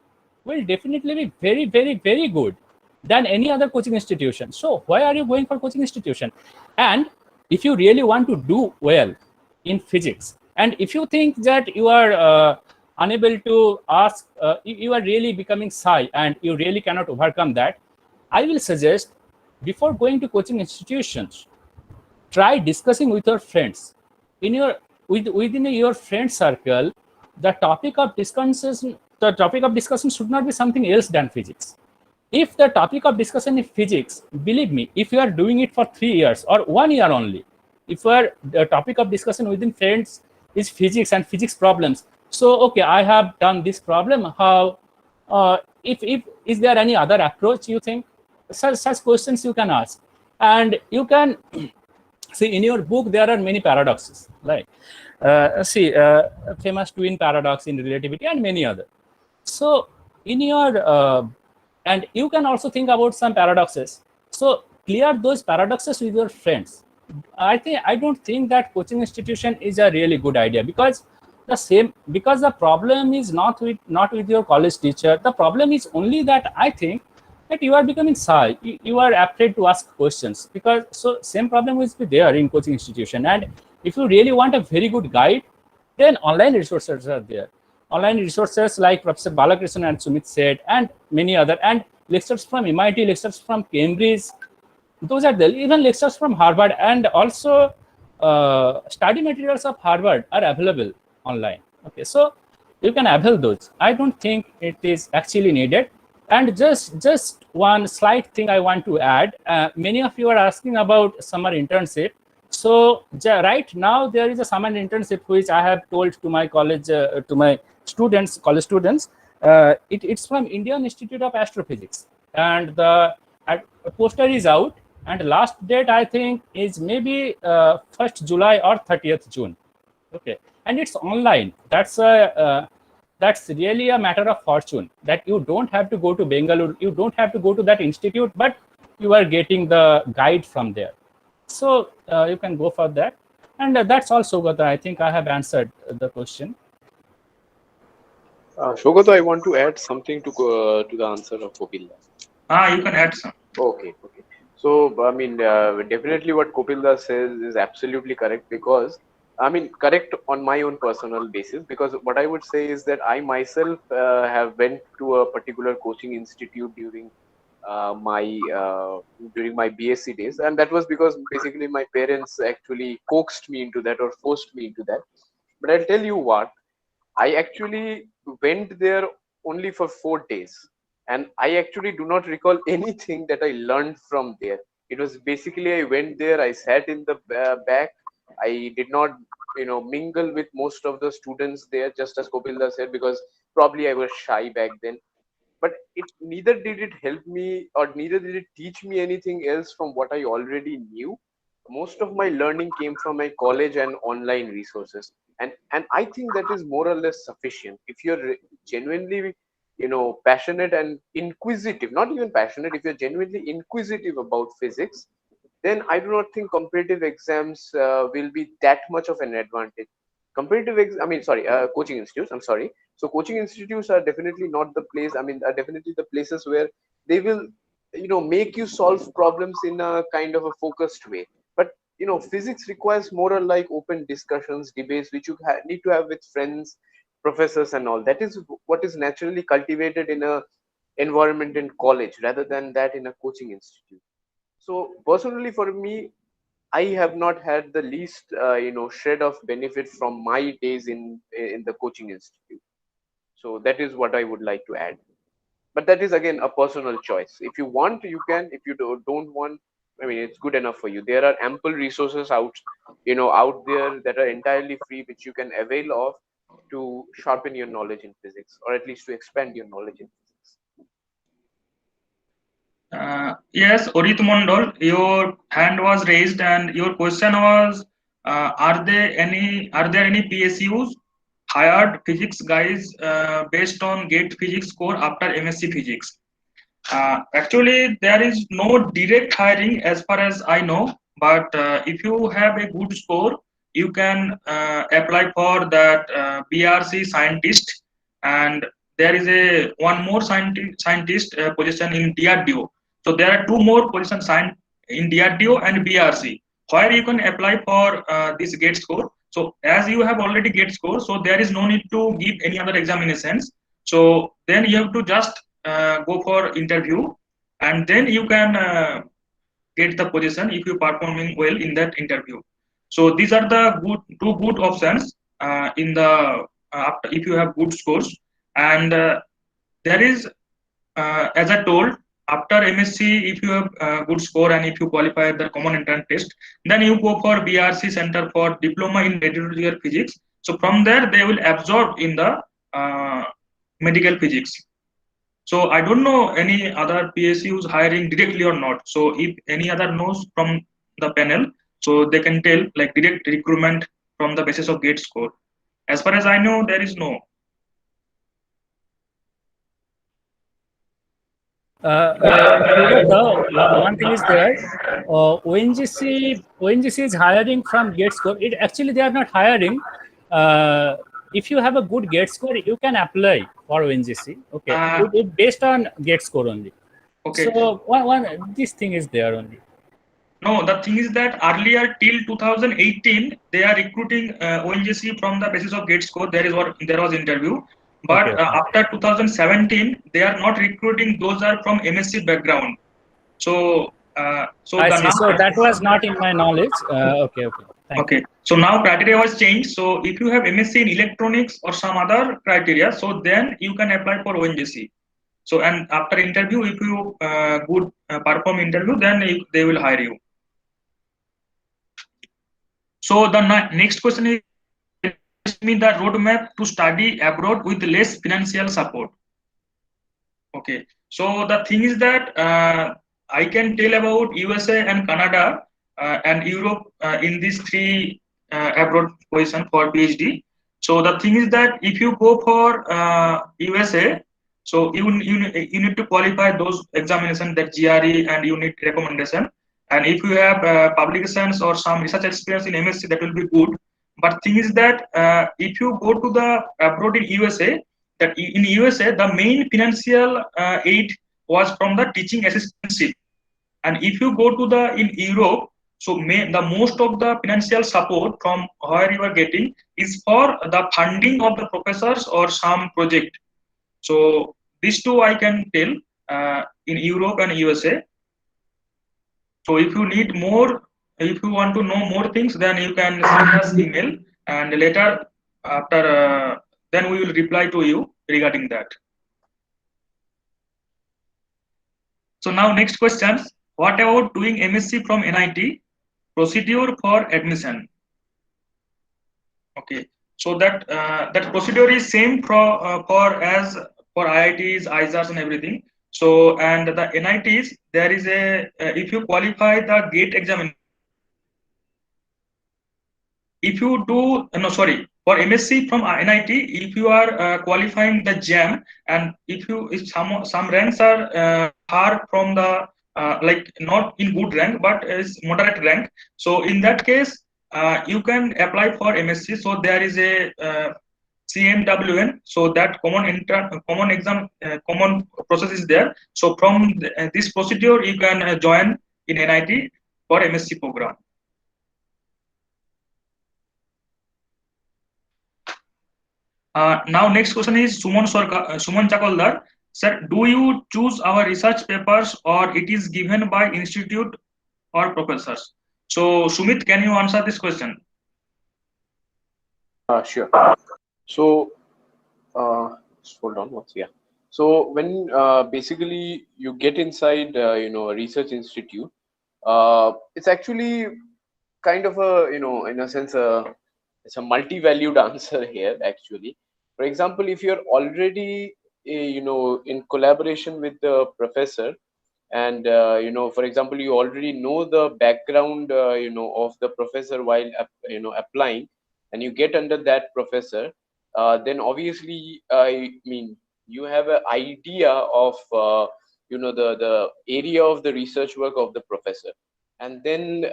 will definitely be very, very, very good than any other coaching institution. So why are you going for coaching institution? And if you really want to do well in physics, and if you think that you are unable to ask, you are really becoming shy and you really cannot overcome that, I will suggest, before going to coaching institutions, try discussing with your friends. Within your friend circle, the topic of discussion should not be something else than physics. If the topic of discussion is physics, believe me, if you are doing it for 3 years or 1 year only, if the topic of discussion within friends is physics and physics problems, so okay, I have done this problem. How? If is there any other approach you think? Such questions you can ask, and you can see in your book there are many paradoxes, like famous twin paradox in relativity and many other. So in your and you can also think about some paradoxes. So clear those paradoxes with your friends. I don't think that coaching institution is a really good idea, because the problem is not with your college teacher. The problem is only that I think that you are becoming shy. You are afraid to ask questions, because so same problem will be there in coaching institution. And if you really want a very good guide, then online resources are there. Online resources like Professor Balakrishnan and Sumit said, and many other, and lectures from MIT, lectures from Cambridge, those are there. Even lectures from Harvard, and also study materials of Harvard are available online. Okay, so you can avail those. I don't think it is actually needed. And just one slight thing I want to add. Many of you are asking about summer internship. So right now there is a summer internship which I have told to my college, to my college students. It's from Indian Institute of Astrophysics, and the poster is out, and last date I think is maybe 1st July or 30th June. Okay, and it's online. That's really a matter of fortune, that you don't have to go to Bangalore, you don't have to go to that institute, but you are getting the guide from there. So you can go for that. And that's all, Sugata. I think I have answered the question. Shogoto, I want to add something to the answer of Kopilda. You can add some. Okay. So, I mean, definitely what Kopilda says is absolutely correct, because, I mean, correct on my own personal basis, because what I would say is that I myself have went to a particular coaching institute during my BSc days, and that was because basically my parents actually coaxed me into that or forced me into that. But I'll tell you what, I actually went there only for 4 days, and I actually do not recall anything that I learned from there. It was basically I went there, I sat in the back, I did not, mingle with most of the students there, just as Kopilda said, because probably I was shy back then. But it neither did it help me or neither did it teach me anything else from what I already knew. Most of my learning came from my college and online resources, and I think that is more or less sufficient. If you're genuinely, passionate and inquisitive, not even passionate, if you're genuinely inquisitive about physics, then I do not think competitive exams will be that much of an advantage. Coaching institutes, I'm sorry. So coaching institutes are definitely not the place, I mean, are definitely the places where they will, make you solve problems in a kind of a focused way. But, physics requires more or like open discussions, debates, which you need to have with friends, professors and all. That is what is naturally cultivated in a environment in college rather than that in a coaching institute. So personally, for me, I have not had the least, shred of benefit from my days in the coaching institute. So that is what I would like to add. But that is again a personal choice. If you want, you can. If you don't want, I mean, it's good enough for you. There are ample resources out there that are entirely free, which you can avail of to sharpen your knowledge in physics, or at least to expand your knowledge in physics. Yes, Orit Mondol, your hand was raised, and your question was: Are there any PSUs hired physics guys based on GATE physics score after MSc physics? Actually, there is no direct hiring as far as I know. But if you have a good score, you can apply for that BRC scientist, and there is a one more scientist position in DRDO. So there are two more positions in DRDO and BRC, where you can apply for this GATE score. So as you have already GATE score, so there is no need to give any other examinations. So then you have to just go for interview, and then you can get the position if you performing well in that interview. So these are the two good options in the after if you have good scores. And there is as I told, after MSc, if you have good score and if you qualify the common entrance test, then you go for BRC Center for Diploma in Radiological Physics. So from there, they will absorb in the medical physics. So I don't know any other PSUs hiring directly or not. So if any other knows from the panel, so they can tell like direct recruitment from the basis of GATE score. As far as I know, there is no. One thing is there. ONGC is hiring from GATE score. It actually they are not hiring. If you have a good GATE score, you can apply for ONGC. Okay, it based on GATE score only. Okay. So this thing is there only. No, the thing is that earlier till 2018 they are recruiting ONGC from the basis of GATE score. There was interview, but Okay. After 2017 they are not recruiting. Those are from MSc background. So I see. So that was not in my knowledge. Okay. Thank you. So now criteria was changed. So if you have MSc in electronics or some other criteria, so then you can apply for ONGC. So and after interview, if you good perform interview, then they will hire you. So the next question is me the roadmap to study abroad with less financial support. Okay. So the thing is that I can tell about USA and Canada and Europe in these three abroad position for PhD. So the thing is that if you go for USA, So you need to qualify those examinations, that GRE and unit recommendation. And if you have publications or some research experience in MSc, that will be good. But thing is that if you go to the abroad in USA, that in USA the main financial aid was from the teaching assistantship. And if you go to the in Europe, so the most of the financial support from where you are getting is for the funding of the professors or some project. So these two I can tell in Europe and USA. So if you need more, if you want to know more things, then you can send us email, and later after then we will reply to you regarding that. So now next questions. What about doing MSc from NIT? Procedure for admission. Okay, so that procedure is same for as for IITs, ISAs, and everything. So and the NITs, there is a if you qualify the GATE exam, if you do no sorry for MSc from NIT, if you are qualifying the JAM, and if some ranks are far from the like not in good rank but is moderate rank, so in that case you can apply for MSc. So there is a CMWN, so that common exam common process is there. So from this procedure you can join in NIT for MSc program. Now next question is Suman Chakaldar. Sir, do you choose our research papers or it is given by institute or professors? So Sumit, can you answer this question? Sure. So, just hold on once. Yeah. So when basically you get inside, a research institute, it's actually kind of a, in a sense, it's a multi-valued answer here actually. For example, if you're already, in collaboration with the professor, and for example, you already know the background, of the professor while applying, and you get under that professor, then obviously, I mean, you have an idea of the area of the research work of the professor. And then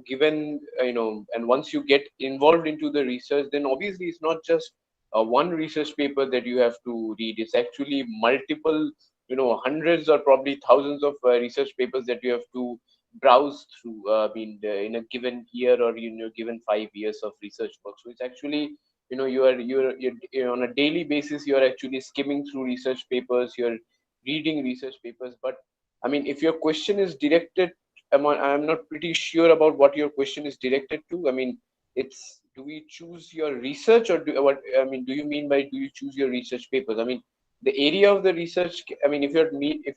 given and once you get involved into the research, then obviously it's not just one research paper that you have to read. It's actually multiple, hundreds or probably thousands of research papers that you have to browse through, in a given year or given 5 years of research work. So it's actually, you're on a daily basis, you're actually skimming through research papers, you're reading research papers. But I mean, if your question is directed, I'm not pretty sure about what your question is directed to. I mean, it's, do we choose your research, or do you mean by do you choose your research papers? I mean, the area of the research, I mean, if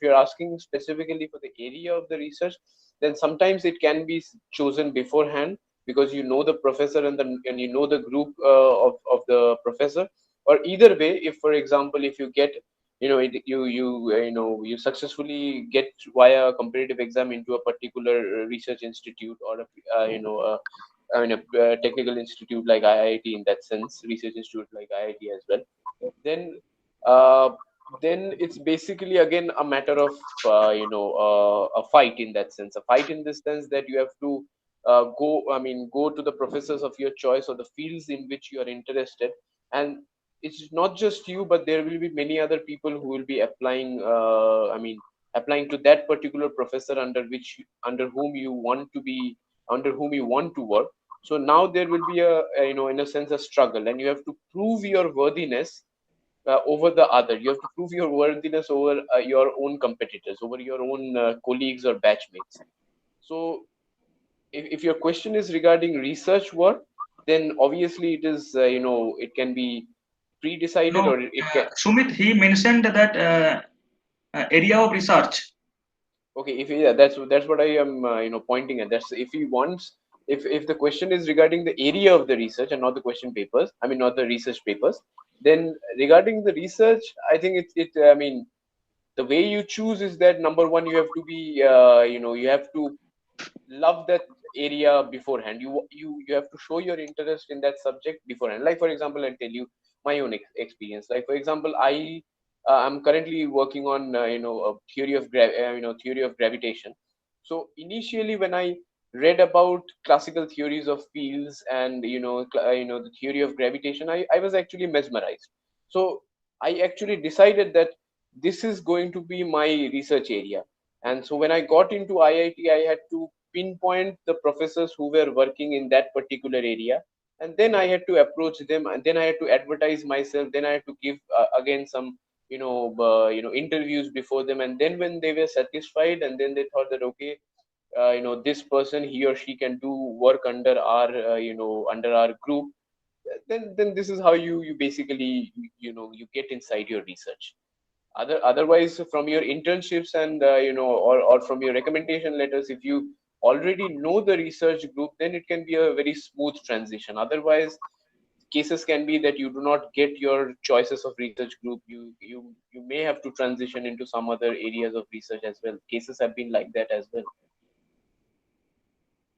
you're asking specifically for the area of the research, then sometimes it can be chosen beforehand, because you know the professor and you know the group of the professor. Or either way, if for example, if you get you successfully get via a competitive exam into a particular research institute, or a technical institute like IIT, in that sense, research institute like IIT as well, then it's basically again a matter of a fight, in that sense, a fight in this sense that you have to go to the professors of your choice or the fields in which you are interested. And it's not just you, but there will be many other people who will be applying applying to that particular professor under whom you want to work. So now there will be in a sense, a struggle, and you have to prove your worthiness over the other. You have to prove your worthiness over your own competitors, over your own colleagues or batchmates. So if your question is regarding research work, then obviously it is it can be pre-decided, No, or it can. Sumit, he mentioned that area of research. Okay, that's what I am pointing at. That's if he wants, if the question is regarding the area of the research and not the question papers, I mean not the research papers, then regarding the research, I think I mean, the way you choose is that number one, you have to be you have to love that area beforehand. You have to show your interest in that subject beforehand. Like for example, I'll tell you my own experience. Like for example, I I'm currently working on a theory of theory of gravitation. So initially, when I read about classical theories of fields and the theory of gravitation, I was actually mesmerized. So I actually decided that this is going to be my research area. And so when I got into IIT, I had to pinpoint the professors who were working in that particular area, and then I had to approach them, and then I had to advertise myself, then I had to give again some interviews before them, and then when they were satisfied, and then they thought that okay, this person, he or she can do work under our under our group, then this is how you basically you get inside your research. Otherwise, from your internships and or from your recommendation letters, if you already know the research group, then it can be a very smooth transition. Otherwise, cases can be that you do not get your choices of research group. You may have to transition into some other areas of research as well. Cases have been like that as well.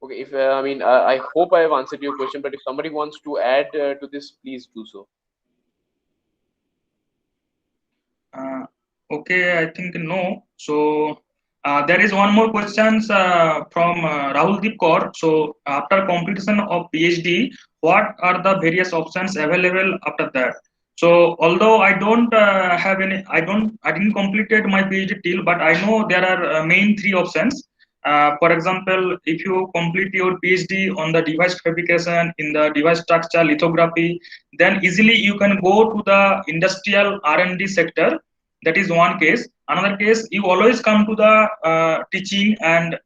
Okay, if I hope I have answered your question, but if somebody wants to add to this, please do so. Okay, I think no. So there is one more question from Rahul Deep Kaur. So after completion of PhD, what are the various options available after that? So although I don't have any, I didn't completed my PhD till, but I know there are main three options. For example, if you complete your PhD on the device fabrication in the device structure lithography, then easily you can go to the industrial R&D sector. That is one case. Another case, you always come to the teaching and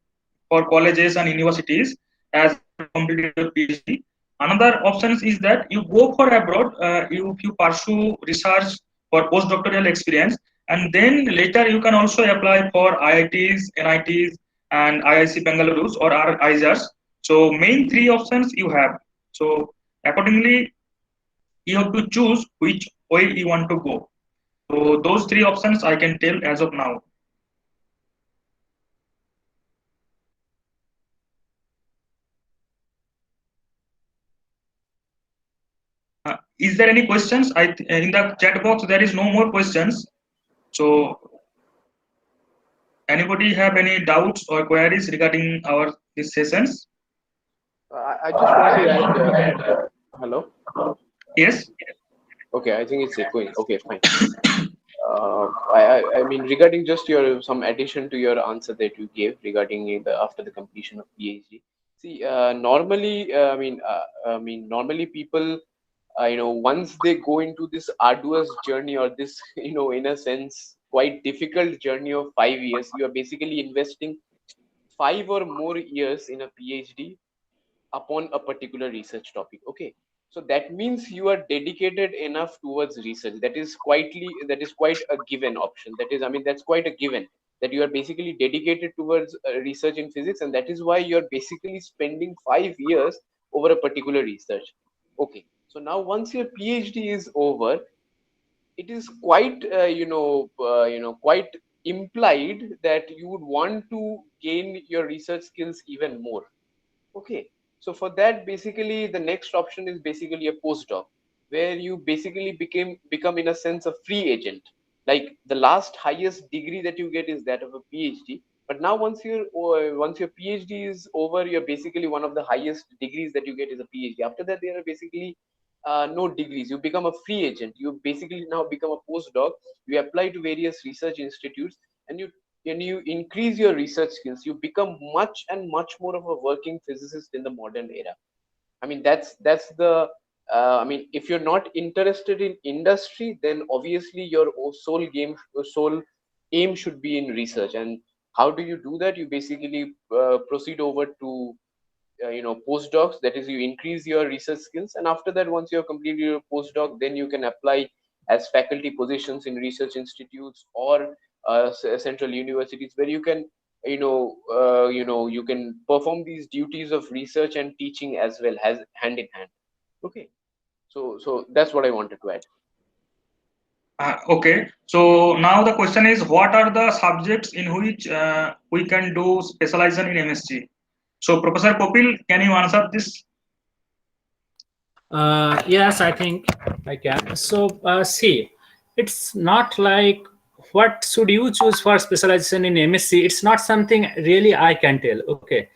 for colleges and universities as you completed your PhD. Another option is that you go for abroad, you pursue research for postdoctoral experience, and then later you can also apply for IITs, NITs, and IIC Bengaluru or IJARS. So main three options you have. So accordingly, you have to choose which way you want to go. So those three options I can tell as of now. Is there any questions? In the chat box there is no more questions. So anybody have any doubts or queries regarding our these sessions? I just want to add. Hello. Yes. Okay, I think it's echoing. Okay, fine. I mean, regarding just some addition to your answer that you gave regarding after the completion of PhD. See, normally, normally people, once they go into this arduous journey or this, in a sense, quite difficult journey of 5 years, you are basically investing 5 or more years in a PhD upon a particular research topic. Okay, so that means you are dedicated enough towards research. That is quite a given option. That is, I mean, that's quite a given that you are basically dedicated towards research in physics, and that is why you're basically spending 5 years over a particular research. Okay, so now once your PhD is over, it is quite quite implied that you would want to gain your research skills even more. Okay, so for that, basically, the next option is basically a postdoc, where you basically become in a sense a free agent. Like the last highest degree that you get is that of a PhD. But now once your PhD is over, you're basically one of the highest degrees that you get is a PhD. After that, there are basically no degrees. You become a free agent. You basically now become a postdoc. You apply to various research institutes, and you increase your research skills. You become much and much more of a working physicist in the modern era. I mean, that's the I mean, if you're not interested in industry, then obviously your sole aim should be in research. And how do you do that? You basically proceed over to postdocs. That is, you increase your research skills, and after that, once you have completed your postdoc, then you can apply as faculty positions in research institutes or central universities, where you can you can perform these duties of research and teaching as well as hand in hand. Okay, so that's what I wanted to add. Okay, so now the question is, what are the subjects in which we can do specialization in MSc? So Professor Kopil, can you answer this? Yes, I think I can. So see, it's not like what should you choose for specialization in MSc. It's not something really I can tell. Okay,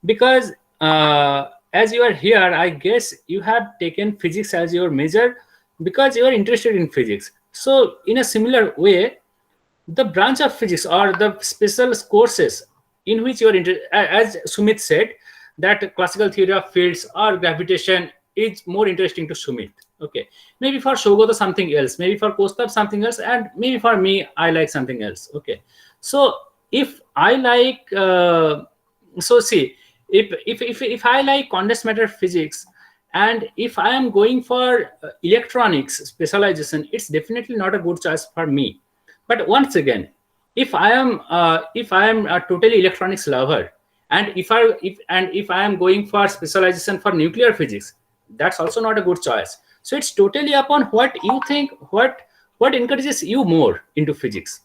because as you are here, I guess you have taken physics as your major because you are interested in physics. So in a similar way, the branch of physics or the special courses in which you are interested, as Sumit said, that classical theory of fields or gravitation is more interesting to Sumit. Okay, maybe for Shogota something else, maybe for Kostab something else, and maybe for me I like something else. Okay, so if I like, so see, if I like condensed matter physics, and if I am going for electronics specialization, it's definitely not a good choice for me. But once again, if I am a totally electronics lover, and if I am going for specialization for nuclear physics, that's also not a good choice. So it's totally upon what you think, what encourages you more into physics.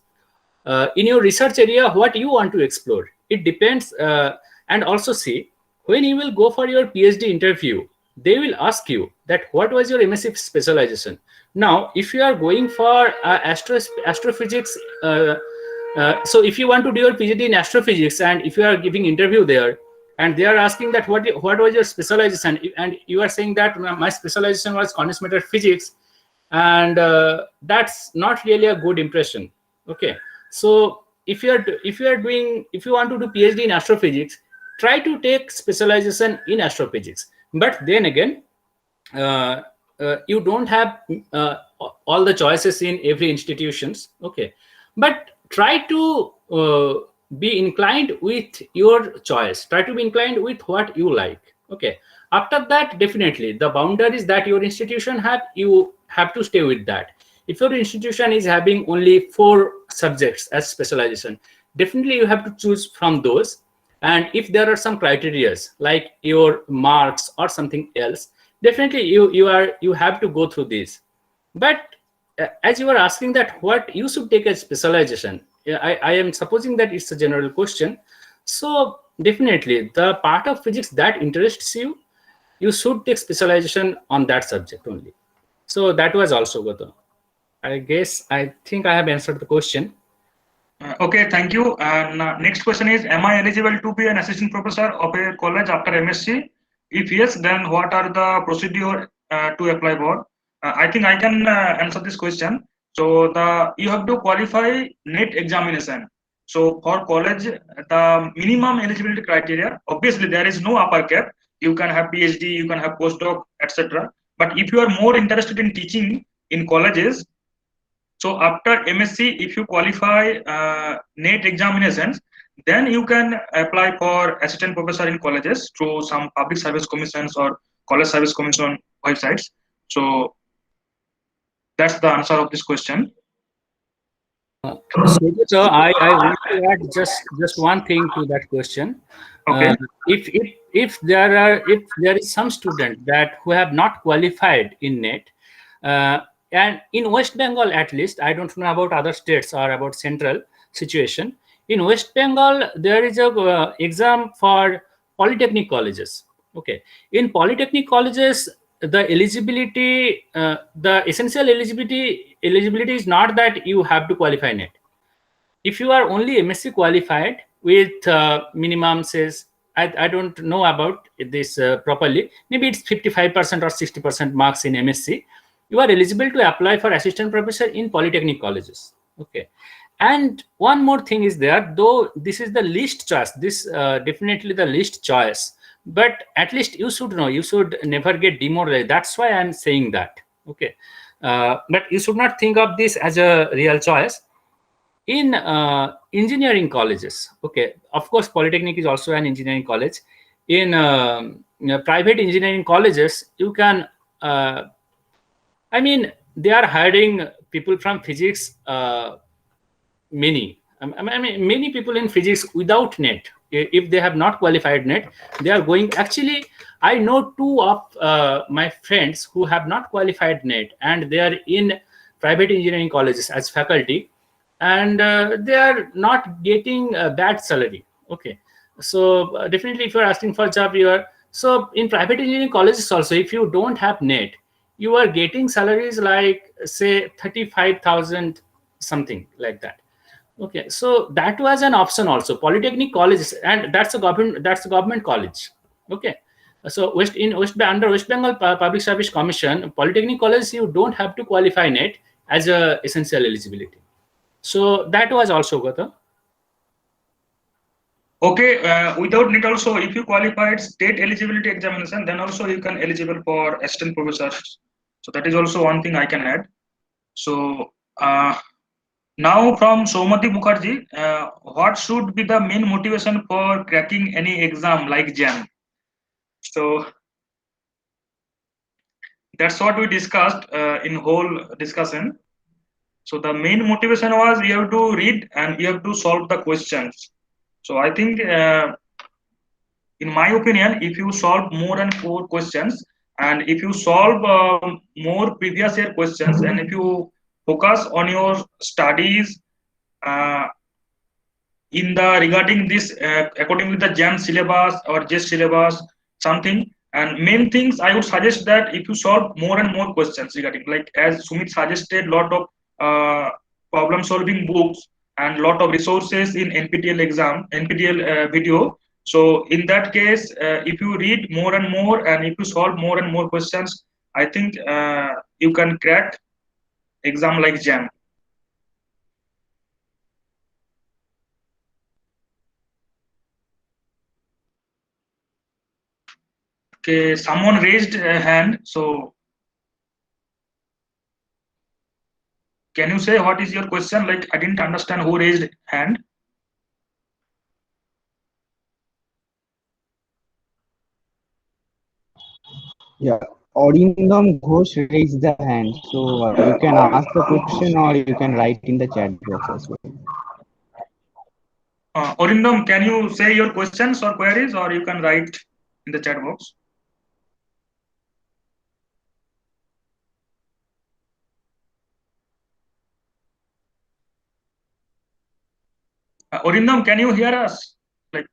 In your research area, what you want to explore, it depends. And also see, when you will go for your PhD interview, they will ask you that what was your MSc specialization. Now if you are going for astrophysics, so if you want to do your PhD in astrophysics, and if you are giving interview there, and they are asking that what was your specialization, and you are saying that my specialization was condensed matter physics, and that's not really a good impression. Okay, so if you want to do PhD in astrophysics, try to take specialization in astrophysics. But then again, you don't have all the choices in every institutions. Okay, but try to be inclined with your choice, try to be inclined with what you like. Okay, after that, definitely the boundaries that your institution have, you have to stay with that. If your institution is having only 4 subjects as specialization, definitely you have to choose from those. And if there are some criterias like your marks or something else, definitely you have to go through this. But as you are asking that what you should take as specialization, I am supposing that it's a general question. So definitely the part of physics that interests you, you should take specialization on that subject only. So that was also Gautam. I think I have answered the question. Okay, thank you. And next question is, am I eligible to be an assistant professor of a college after MSc? If yes, then what are the procedure to apply for? I think I can answer this question. So you have to qualify NET examination. So for college, the minimum eligibility criteria, obviously there is no upper cap. You can have PhD, you can have postdoc, etc. But if you are more interested in teaching in colleges, so after MSc, if you qualify NET examinations, then you can apply for assistant professor in colleges through some public service commissions or college service commission websites. So that's the answer of this question. So I want to add just one thing to that question. Okay. If there is some student that who have not qualified in NET, and in West Bengal at least, I don't know about other states or about central situation. In West Bengal, there is a exam for polytechnic colleges. Okay, in polytechnic colleges, the eligibility, the essential eligibility is not that you have to qualify NET. If you are only MSc qualified with minimum says, I don't know about this properly, maybe it's 55% or 60% marks in MSc, you are eligible to apply for assistant professor in polytechnic colleges. Okay, and one more thing is there, though this is the least choice, this definitely the least choice, but at least you should know, you should never get demoralized. That's why I'm saying that. Okay, but you should not think of this as a real choice. In engineering colleges, okay, of course polytechnic is also an engineering college. In private engineering colleges, you can I mean, they are hiring people from physics, many people in physics without NET. If they have not qualified NET, they are going. Actually, I know 2 of my friends who have not qualified NET, and they are in private engineering colleges as faculty, and they are not getting a bad salary. Okay, so definitely if you are asking for a job, you are, so in private engineering colleges also, if you don't have NET, you are getting salaries like say 35,000 something like that. Okay, so that was an option also. Polytechnic colleges, and that's a government college. Okay, so under West Bengal Public Service Commission, polytechnic colleges, you don't have to qualify NET as a essential eligibility. So that was also Gautam. Okay, without NET also, if you qualified state eligibility examination, then also you can eligible for assistant professors. So that is also one thing I can add. So now from Somati Mukherjee, what should be the main motivation for cracking any exam like JAM? So that's what we discussed in whole discussion. So the main motivation was you have to read and you have to solve the questions. So I think, in my opinion, if you solve more and more questions, and if you solve more previous year questions, and if you focus on your studies uh, in the regarding this according to the JAM syllabus or JEST syllabus, something. And main things I would suggest that if you solve more and more questions regarding, like as Sumit suggested, lot of problem solving books and lot of resources in NPTEL video. So in that case, if you read more and more and if you solve more and more questions, I think you can crack exam like JAM. Okay, someone raised a hand. So can you say what is your question? Like I didn't understand who raised hand. Yeah, Arindam Ghosh raised the hand, so you can ask the question or you can write in the chat box as well. Orindam, can you say your questions or queries, or you can write in the chat box? Orindam, can you hear us? Like,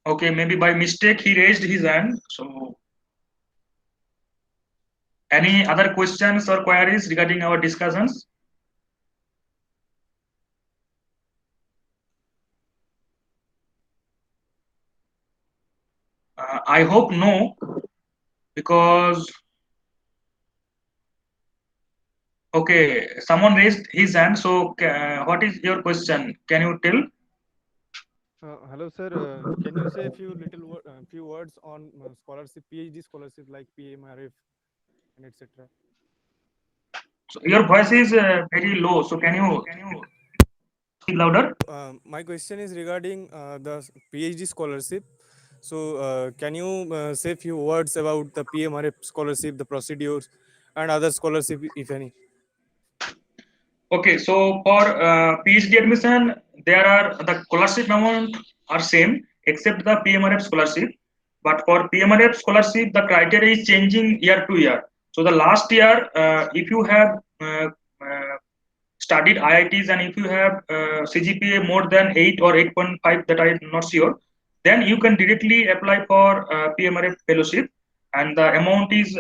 okay, maybe by mistake he raised his hand. So, any other questions or queries regarding our discussions? I hope no, because okay, someone raised his hand. So, what is your question? Can you tell? Hello, sir. Can you say a few words on scholarship, PhD scholarship like PMRF and etc.? So your voice is very low. So can you speak louder? My question is regarding the PhD scholarship. So, can you say a few words about the PMRF scholarship, the procedures, and other scholarship, if any? Okay, so for PhD admission, there are the scholarship amount are same except the PMRF scholarship. But for PMRF scholarship, the criteria is changing year to year. So the last year, if you have uh, studied IITs and if you have CGPA more than 8 or 8.5, that I'm not sure, then you can directly apply for PMRF fellowship, and the amount is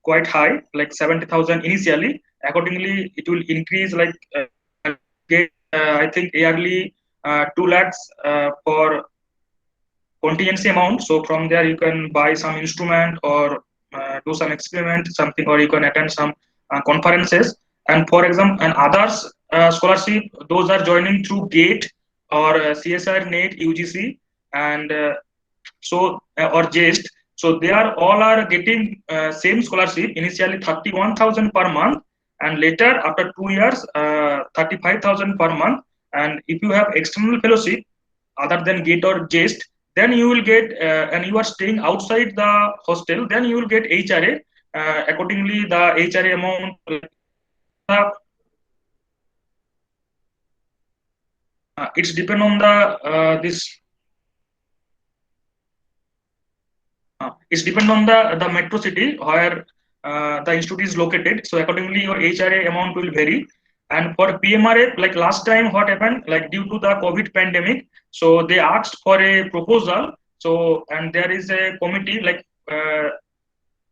quite high, like 70,000 initially. Accordingly, it will increase like get I think yearly 2 lakhs for contingency amount. So from there you can buy some instrument or do some experiment, something, or you can attend some conferences. And for example, and others scholarship, those are joining through GATE or CSR, NET, UGC, and or JEST. So they are all are getting same scholarship. Initially 31,000 per month, and later after 2 years 35,000 per month. And if you have external fellowship other than GATE or JEST, then you will get and you are staying outside the hostel, then you will get HRA. Accordingly, the HRA amount it's depend on the this it's depend on the metro city where the institute is located. So accordingly, your HRA amount will vary. And for PMRA, like last time, what happened? Like due to the COVID pandemic, so they asked for a proposal. So, and there is a committee like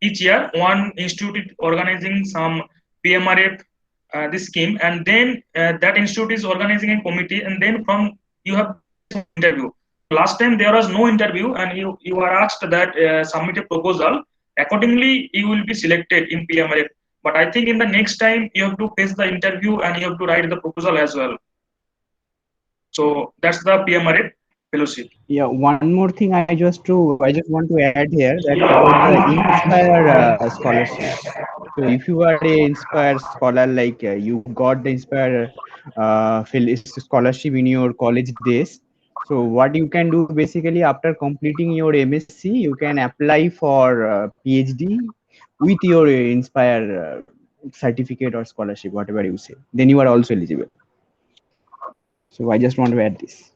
each year one institute is organizing some PMRF this scheme, and then that institute is organizing a committee, and then from you have interview. Last time there was no interview, and you are asked that submit a proposal. Accordingly, you will be selected in PMRF. But I think in the next time you have to face the interview and you have to write the proposal as well. So that's the PMRF fellowship. Yeah, one more thing I just want to add here that about the Inspire scholarship. So if you are a Inspire scholar, like you got the Inspire scholarship in your college days, so what you can do basically after completing your MSc, you can apply for PhD with your Inspire certificate or scholarship, whatever you say. Then you are also eligible. So I just want to add this.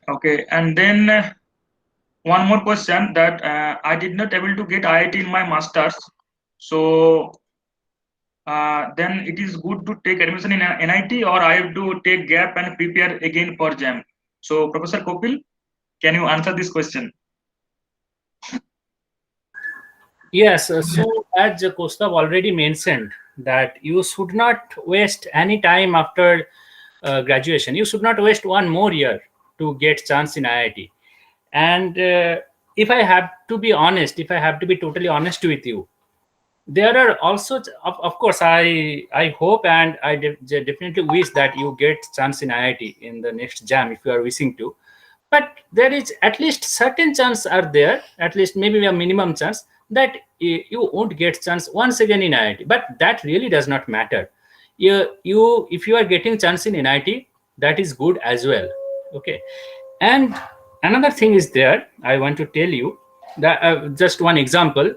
Okay, and then one more question that I did not able to get IIT in my masters. So then it is good to take admission in NIT, or I have to take gap and prepare again for JAM. So Professor Kopil, can you answer this question? Yes, so as Kostav already mentioned, that you should not waste any time after graduation. You should not waste one more year to get chance in IIT. And if I have to be honest, if I have to be totally honest with you, there are also, of course, I hope and I definitely wish that you get chance in IIT in the next JAM if you are wishing to. But there is at least certain chance are there, at least maybe a minimum chance that you won't get chance once again in NIT. But that really does not matter. If you are getting chance in NIT, that is good as well. Okay. And another thing is there, I want to tell you that just one example.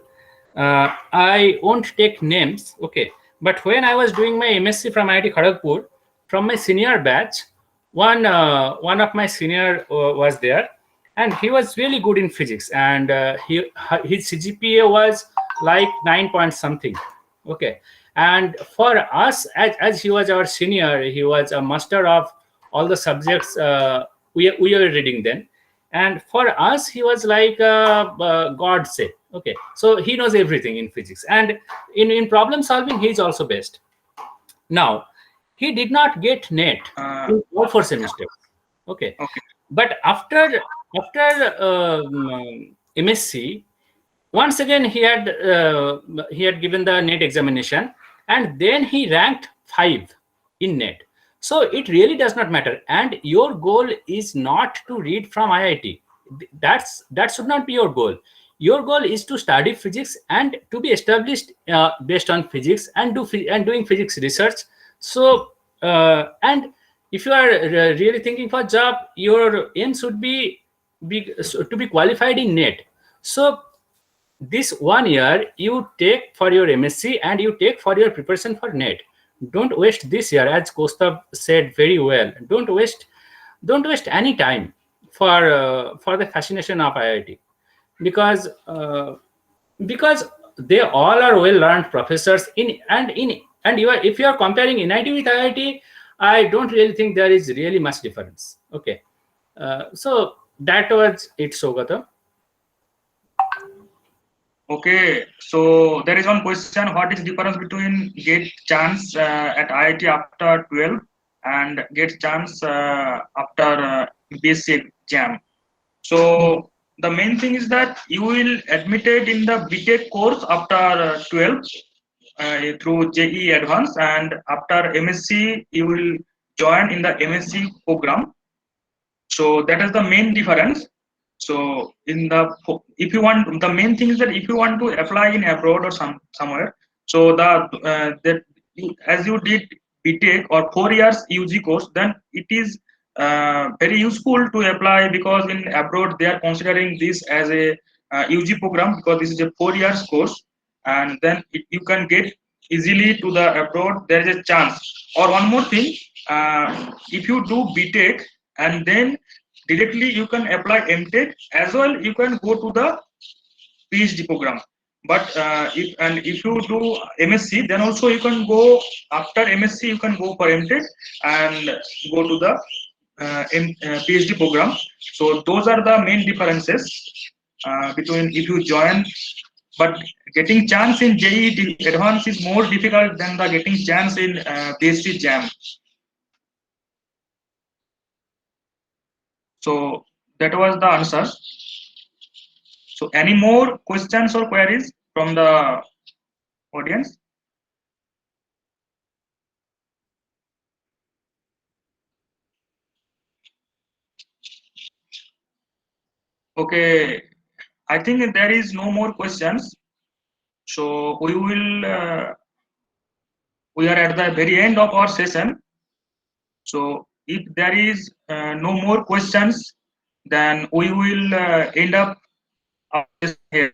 I won't take names, okay. But when I was doing my MSc from IIT Kharagpur, from my senior batch, one of my senior was there, and he was really good in physics, and his CGPA was like 9 point something, okay. And for us, as he was our senior, he was a master of all the subjects we were reading then. And for us, he was like God say, okay. So he knows everything in physics, and in problem solving, he's also best. Now, he did not get NET in all 4 semesters, okay. But after MSc, once again he had given the NET examination, and then he ranked 5 in NET. So it really does not matter, and your goal is not to read from IIT. That should not be your goal. Your goal is to study physics and to be established based on physics and doing physics research. So and if you are really thinking for job, your aim should be to be qualified in NET. So this 1 year you take for your MSc and you take for your preparation for NET. Don't waste this year, as Kostav said very well. Don't waste any time for the fascination of IIT, because they all are well-learned professors if you are comparing NIT with IIT, I don't really think there is really much difference. Okay, so that was it, Saugata. Okay, so there is one question: what is the difference between get chance at IIT after 12 and get chance after basic JAM? So the main thing is that you will admitted in the BTech course after 12 through JEE Advanced, and after MSc you will join in the MSc program. So that is the main difference. So if you want, the main thing is that if you want to apply in abroad or somewhere, so as you did BTech or 4 years UG course, then it is very useful to apply, because in abroad they are considering this as a UG program, because this is a 4 years course, and then you can get easily to the abroad. There is a chance. Or one more thing, if you do BTech and then directly you can apply MTech as well, you can go to the PhD program. But if you do MSc, then also you can go after MSc, you can go for MTech and go to the PhD program. So those are the main differences between if you join. But getting chance in JEE Advanced is more difficult than the getting chance in PhD JAM. So that was the answer. So any more questions or queries from the audience? Okay, I think there is no more questions. So we will, we are at the very end of our session. So if there is no more questions, then we will end up our session here.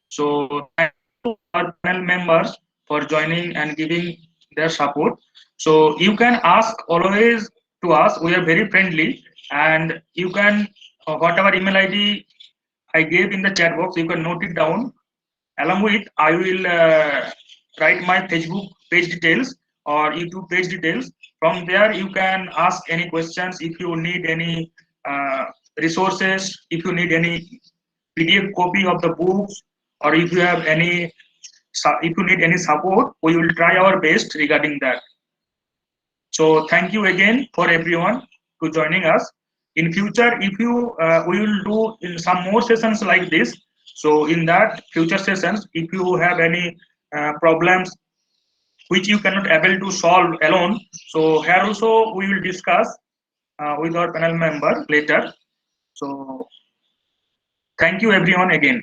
So thank you our panel members for joining and giving their support. So you can ask always to us. We are very friendly, and you can whatever email ID I gave in the chat box, you can note it down. Along with, I will write my Facebook page details or YouTube page details. From there, you can ask any questions. If you need any resources, if you need any PDF copy of the books, or if you have any, if you need any support, we will try our best regarding that. So thank you again for everyone to joining us. In future, if you we will do in some more sessions like this. So in that future sessions, if you have any problems which you cannot able to solve alone, so here also we will discuss with our panel member later. So thank you everyone again.